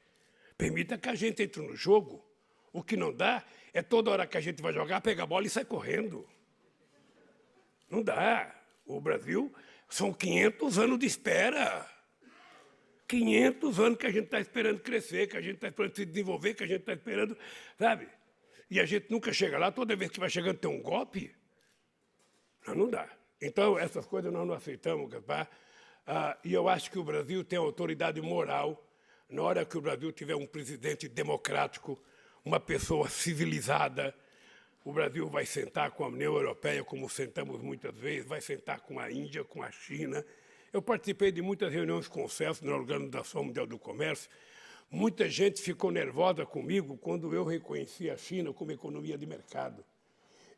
Permita que a gente entre no jogo. O que não dá é toda hora que a gente vai jogar, pega a bola e sai correndo. Não dá. O Brasil são 500 anos de espera. 500 anos que a gente está esperando crescer, que a gente está esperando se desenvolver, que a gente está esperando, sabe? E a gente nunca chega lá, toda vez que vai chegando tem um golpe. Não dá. Então, essas coisas nós não aceitamos, Gaspar. E eu acho que o Brasil tem autoridade moral. Na hora que o Brasil tiver um presidente democrático, uma pessoa civilizada, o Brasil vai sentar com a União Europeia, como sentamos muitas vezes, vai sentar com a Índia, com a China. Eu participei de muitas reuniões com o CELSO, na Organização Mundial do Comércio. Muita gente ficou nervosa comigo quando eu reconheci a China como economia de mercado.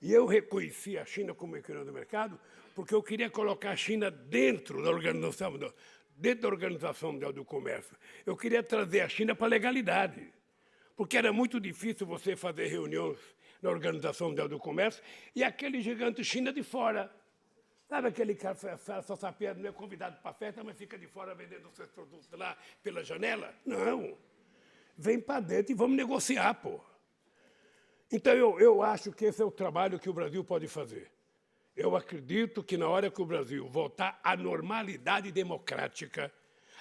E eu reconheci a China como economia de mercado porque eu queria colocar a China dentro da Organização Mundial do Comércio. Eu queria trazer a China para a legalidade, porque era muito difícil você fazer reuniões na Organização Mundial do Comércio e aquele gigante China de fora. Sabe aquele cara só sapeado, não é convidado para a festa, mas fica de fora vendendo os seus produtos lá pela janela? Não. Vem para dentro e vamos negociar, pô. Então, eu acho que esse é o trabalho que o Brasil pode fazer. Eu acredito que na hora que o Brasil voltar à normalidade democrática,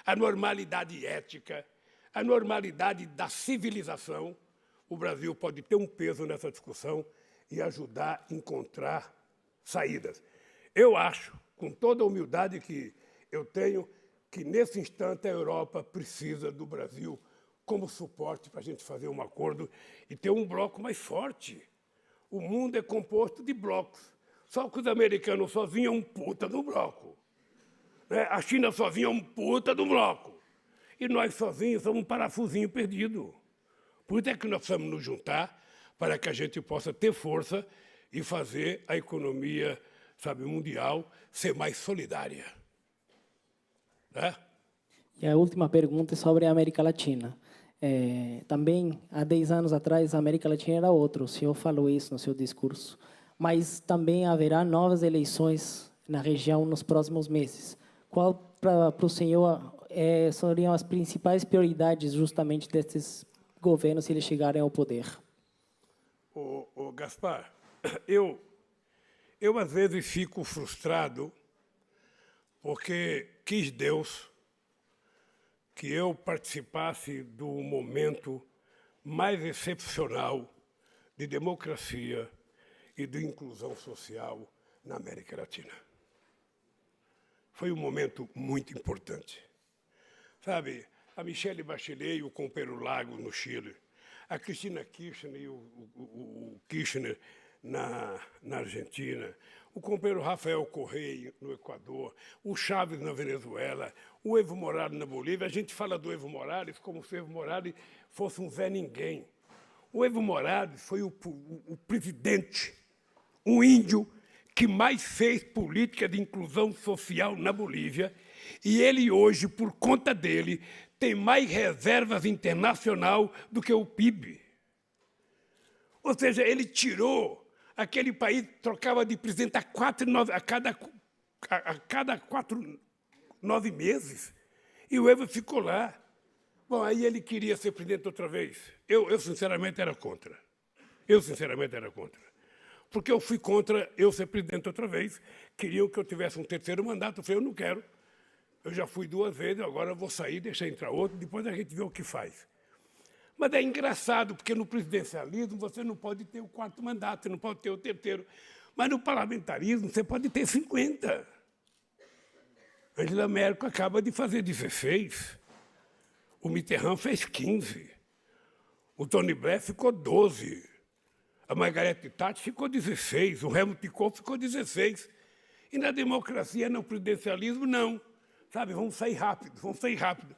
à normalidade ética, à normalidade da civilização, o Brasil pode ter um peso nessa discussão e ajudar a encontrar saídas. Eu acho, com toda a humildade que eu tenho, que nesse instante a Europa precisa do Brasil como suporte para a gente fazer um acordo e ter um bloco mais forte. O mundo é composto de blocos. Só que os americanos sozinhos é um puta do bloco. A China sozinha é um puta do bloco. E nós sozinhos somos um parafusinho perdido. Por isso é que nós precisamos nos juntar para que a gente possa ter força e fazer a economia, sabe, mundial ser mais solidária. Né? E a última pergunta é sobre a América Latina. Também, há 10 anos atrás, a América Latina era outra, o senhor falou isso no seu discurso, mas também haverá novas eleições na região nos próximos meses. Qual, para o senhor, seriam as principais prioridades justamente desses governos se eles chegarem ao poder? Gaspar, eu às vezes fico frustrado porque quis Deus que eu participasse do momento mais excepcional de democracia e de inclusão social na América Latina. Foi um momento muito importante. Sabe, a Michelle Bachelet e o companheiro Lagos no Chile, a Cristina Kirchner e o Kirchner na Argentina, o companheiro Rafael Correia no Equador, o Chávez na Venezuela, o Evo Morales na Bolívia. A gente fala do Evo Morales como se o Evo Morales fosse um Zé Ninguém. O Evo Morales foi o presidente, um índio que mais fez política de inclusão social na Bolívia, e ele hoje, por conta dele, tem mais reservas internacional do que o PIB. Ou seja, ele tirou aquele país, trocava de presidente a cada 9 meses, e o Evo ficou lá. Bom, aí ele queria ser presidente outra vez. Eu sinceramente, era contra. Eu, sinceramente, era contra. Porque eu fui contra eu ser presidente outra vez. Queriam que eu tivesse um terceiro mandato. Eu falei, eu não quero. Eu já fui 2 vezes, agora eu vou sair, deixar entrar outro, depois a gente vê o que faz. Mas é engraçado, porque no presidencialismo você não pode ter o 4º mandato, você não pode ter o 3º. Mas no parlamentarismo você pode ter 50. Angela Merkel acaba de fazer 16. O Mitterrand fez 15. O Tony Blair ficou 12. A Margaret Thatcher ficou 16. O Helmut Kohl ficou 16. E na democracia, no presidencialismo, não. Sabe, vamos sair rápido, vamos sair rápido.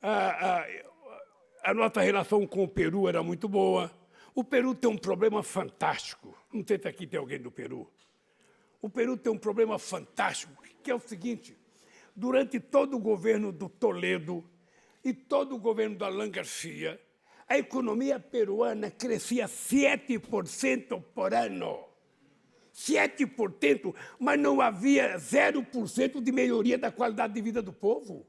A nossa relação com o Peru era muito boa. O Peru tem um problema fantástico. Não sei se aqui tem alguém do Peru. O Peru tem um problema fantástico, que é o seguinte. Durante todo o governo do Toledo e todo o governo do Alan Garcia, a economia peruana crescia 7% por ano. 7%, mas não havia 0% de melhoria da qualidade de vida do povo.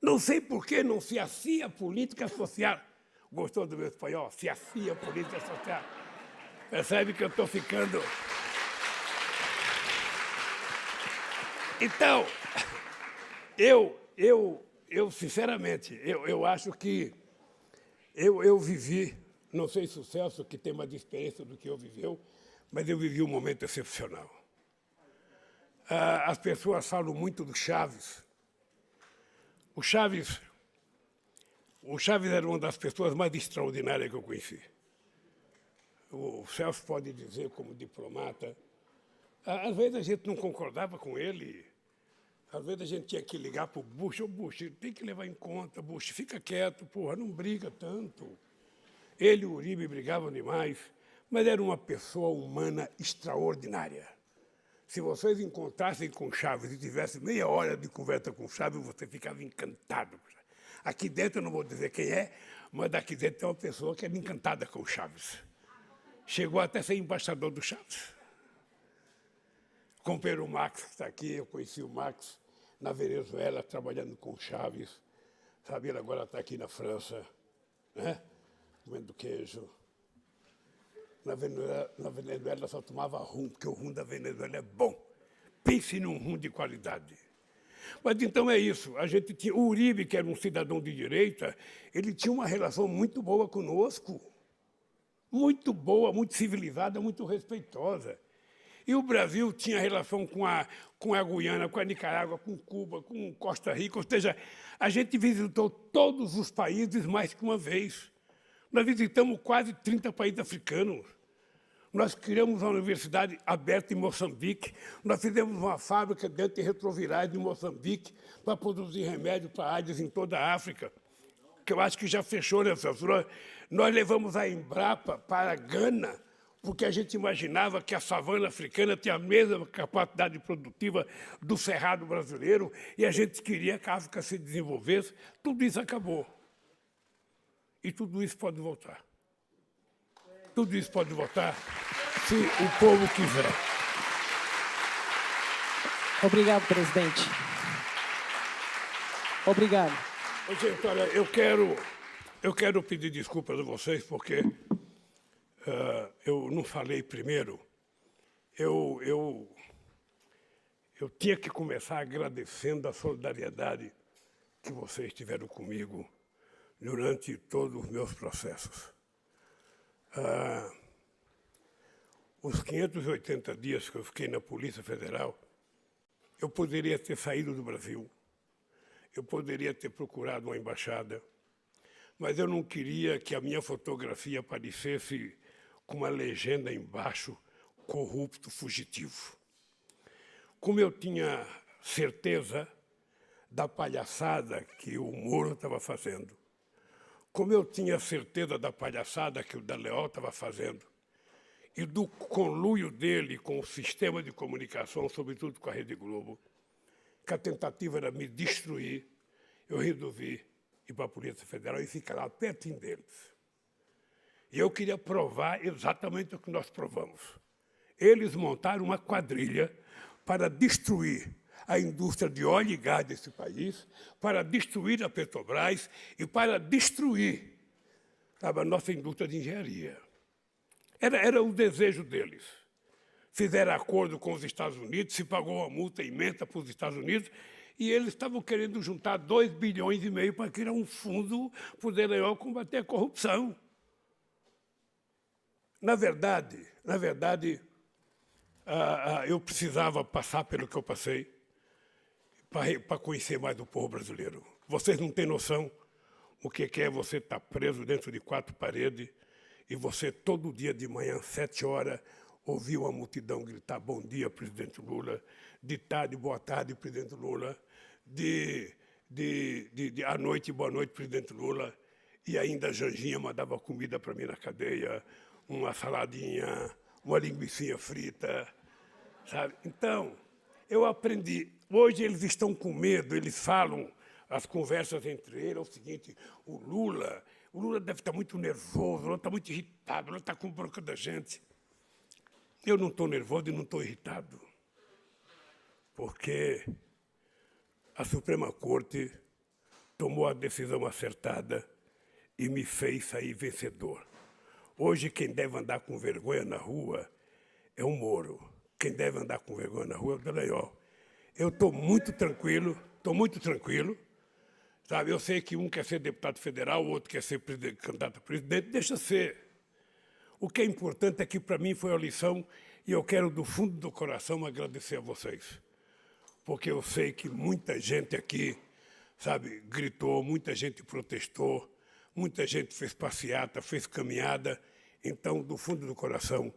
Não sei por que não se hacía política social. Gostou do meu espanhol? Se hacía política social. Percebe que eu estou ficando... Então, eu sinceramente, eu acho que eu vivi, não sei se o Celso, que tem mais experiência do que eu viveu, mas eu vivi um momento excepcional. As pessoas falam muito do Chaves. O Chaves era uma das pessoas mais extraordinárias que eu conheci. O Celso pode dizer, como diplomata, às vezes a gente não concordava com ele, às vezes a gente tinha que ligar para o Bush, Bush, tem que levar em conta, Bush, fica quieto, porra, não briga tanto. Ele e o Uribe brigavam demais, mas era uma pessoa humana extraordinária. Se vocês encontrassem com Chaves e tivessem meia hora de conversa com Chaves, você ficava encantado. Aqui dentro, eu não vou dizer quem é, mas daqui dentro tem uma pessoa que é encantada com Chaves. Chegou até a ser embaixador do Chaves. Comprei o Max, que está aqui, eu conheci o Max na Venezuela, trabalhando com Chaves. Sabe, ele agora está aqui na França, né? Comendo queijo. Na Venezuela só tomava rum, porque o rum da Venezuela é bom. Pense num rum de qualidade. Mas então é isso. A gente tinha o Uribe, que era um cidadão de direita, ele tinha uma relação muito boa conosco. Muito boa, muito civilizada, muito respeitosa. E o Brasil tinha relação com a Guiana, com a Nicarágua, com Cuba, com Costa Rica. Ou seja, a gente visitou todos os países mais que uma vez. Nós visitamos quase 30 países africanos. Nós criamos uma universidade aberta em Moçambique. Nós fizemos uma fábrica de antirretrovirais em Moçambique para produzir remédio para AIDS em toda a África, que eu acho que já fechou, né, Celso? Nós levamos a Embrapa para a Gana, porque a gente imaginava que a savana africana tinha a mesma capacidade produtiva do cerrado brasileiro e a gente queria que a África se desenvolvesse. Tudo isso acabou. E tudo isso pode voltar. Tudo isso pode voltar se o povo quiser. Obrigado, presidente. Obrigado. Gente, olha, eu quero pedir desculpas a vocês, porque eu não falei primeiro. Eu tinha que começar agradecendo a solidariedade que vocês tiveram comigo durante todos os meus processos. Os 580 dias que eu fiquei na Polícia Federal, eu poderia ter saído do Brasil, eu poderia ter procurado uma embaixada, mas eu não queria que a minha fotografia aparecesse com uma legenda embaixo, corrupto, fugitivo. Como eu tinha certeza da palhaçada que o Moro estava fazendo, como eu tinha certeza da palhaçada que o Dallagnol estava fazendo, e do conluio dele com o sistema de comunicação, sobretudo com a Rede Globo, que a tentativa era me destruir, eu resolvi ir para a Polícia Federal e ficar lá pertinho deles. E eu queria provar exatamente o que nós provamos. Eles montaram uma quadrilha para destruir a indústria de óleo e gás desse país, para destruir a Petrobras e para destruir, sabe, a nossa indústria de engenharia. Era o desejo deles. Fizeram acordo com os Estados Unidos, se pagou uma multa imensa para os Estados Unidos, e eles estavam querendo juntar 2,5 bilhões para criar um fundo para o Dallagnol combater a corrupção. Na verdade, eu precisava passar pelo que eu passei para conhecer mais do povo brasileiro. Vocês não têm noção o que é você estar preso dentro de 4 paredes e você, todo dia de manhã, às 7 horas, ouvir uma multidão gritar bom dia, presidente Lula, de tarde, boa tarde, presidente Lula, à noite, boa noite, presidente Lula, e ainda a Janjinha mandava comida para mim na cadeia, uma saladinha, uma linguicinha frita, sabe? Então, eu aprendi. Hoje eles estão com medo, eles falam, as conversas entre eles, é o seguinte, o Lula deve estar muito nervoso, o Lula está muito irritado, o Lula está com bronca da gente. Eu não estou nervoso e não estou irritado, porque a Suprema Corte tomou a decisão acertada e me fez sair vencedor. Hoje, quem deve andar com vergonha na rua é o Moro. Quem deve andar com vergonha na rua é o Dallagnol. Eu estou muito tranquilo, sabe? Eu sei que um quer ser deputado federal, o outro quer ser candidato a presidente, deixa ser. O que é importante é que, para mim, foi uma lição e eu quero, do fundo do coração, agradecer a vocês. Porque eu sei que muita gente aqui, sabe, gritou, muita gente protestou, muita gente fez passeata, fez caminhada. Então, do fundo do coração,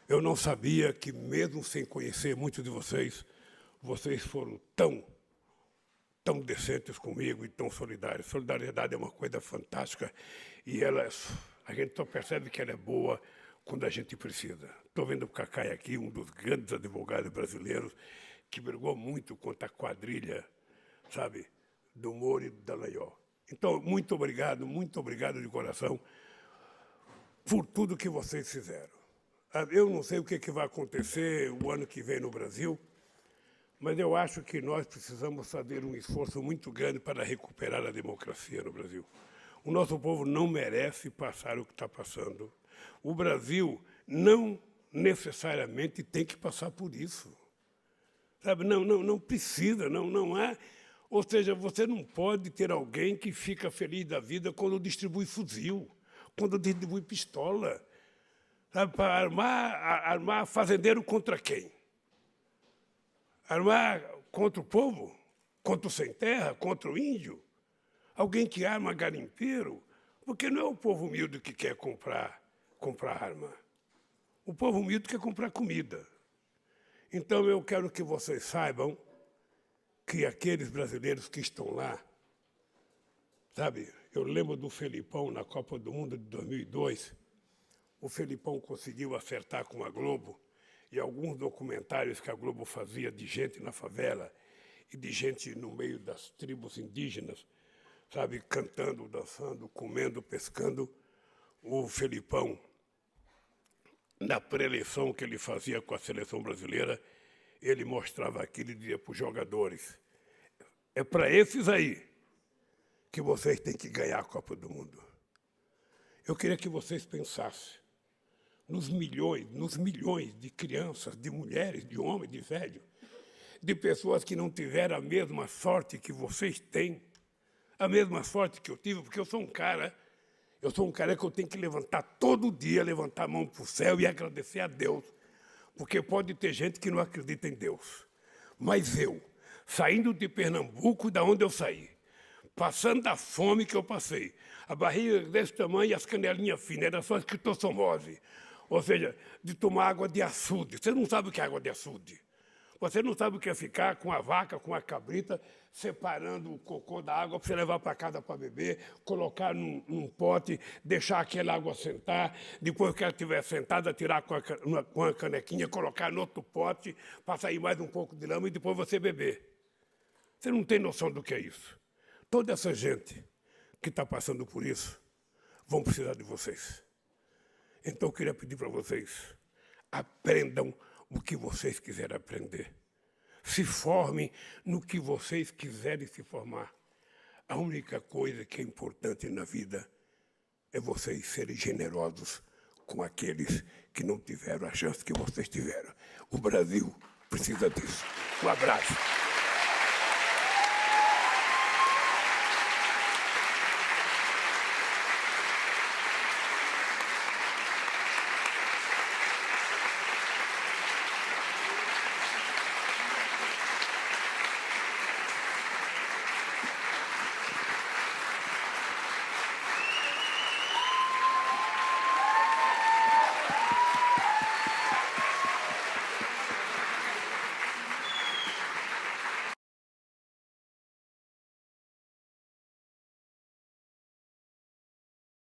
eu não sabia que, mesmo sem conhecer muitos de vocês, vocês foram tão decentes comigo e tão solidários. Solidariedade é uma coisa fantástica e a gente só percebe que ela é boa quando a gente precisa. Estou vendo o Cacai aqui, um dos grandes advogados brasileiros, que brigou muito contra a quadrilha, sabe, do Moro e do Dallagnol. Então, muito obrigado de coração por tudo que vocês fizeram. Eu não sei o que vai acontecer o ano que vem no Brasil, mas eu acho que nós precisamos fazer um esforço muito grande para recuperar a democracia no Brasil. O nosso povo não merece passar o que está passando. O Brasil não necessariamente tem que passar por isso. Sabe? Não precisa, não há. Ou seja, você não pode ter alguém que fica feliz da vida quando distribui fuzil, quando distribui pistola. Sabe? Para armar fazendeiro contra quem? Armar contra o povo? Contra o sem terra? Contra o índio? Alguém que arma garimpeiro? Porque não é o povo humilde que quer comprar arma. O povo humilde quer comprar comida. Então, eu quero que vocês saibam que aqueles brasileiros que estão lá, sabe, eu lembro do Felipão na Copa do Mundo de 2002, o Felipão conseguiu acertar com a Globo e alguns documentários que a Globo fazia de gente na favela e de gente no meio das tribos indígenas, sabe, cantando, dançando, comendo, pescando. O Felipão, na pré-eleição que ele fazia com a seleção brasileira, ele mostrava aquilo e dizia para os jogadores: é para esses aí que vocês têm que ganhar a Copa do Mundo. Eu queria que vocês pensassem nos milhões de crianças, de mulheres, de homens, de velhos, de pessoas que não tiveram a mesma sorte que vocês têm, a mesma sorte que eu tive, porque eu sou um cara que eu tenho que levantar todo dia, levantar a mão para o céu e agradecer a Deus, porque pode ter gente que não acredita em Deus. Mas eu, saindo de Pernambuco, da onde eu saí, passando da fome que eu passei, a barriga desse tamanho e as canelinhas finas, era só esquistossomose, ou seja, de tomar água de açude. Você não sabe o que é água de açude. Você não sabe o que é ficar com a vaca, com a cabrita, separando o cocô da água para você levar para casa para beber, colocar num pote, deixar aquela água sentar, depois que ela estiver sentada, tirar com a canequinha, colocar no outro pote, para sair mais um pouco de lama e depois você beber. Você não tem noção do que é isso. Toda essa gente que está passando por isso vão precisar de vocês. Então, eu queria pedir para vocês, aprendam o que vocês quiserem aprender. Se formem no que vocês quiserem se formar. A única coisa que é importante na vida é vocês serem generosos com aqueles que não tiveram a chance que vocês tiveram. O Brasil precisa disso. Um abraço.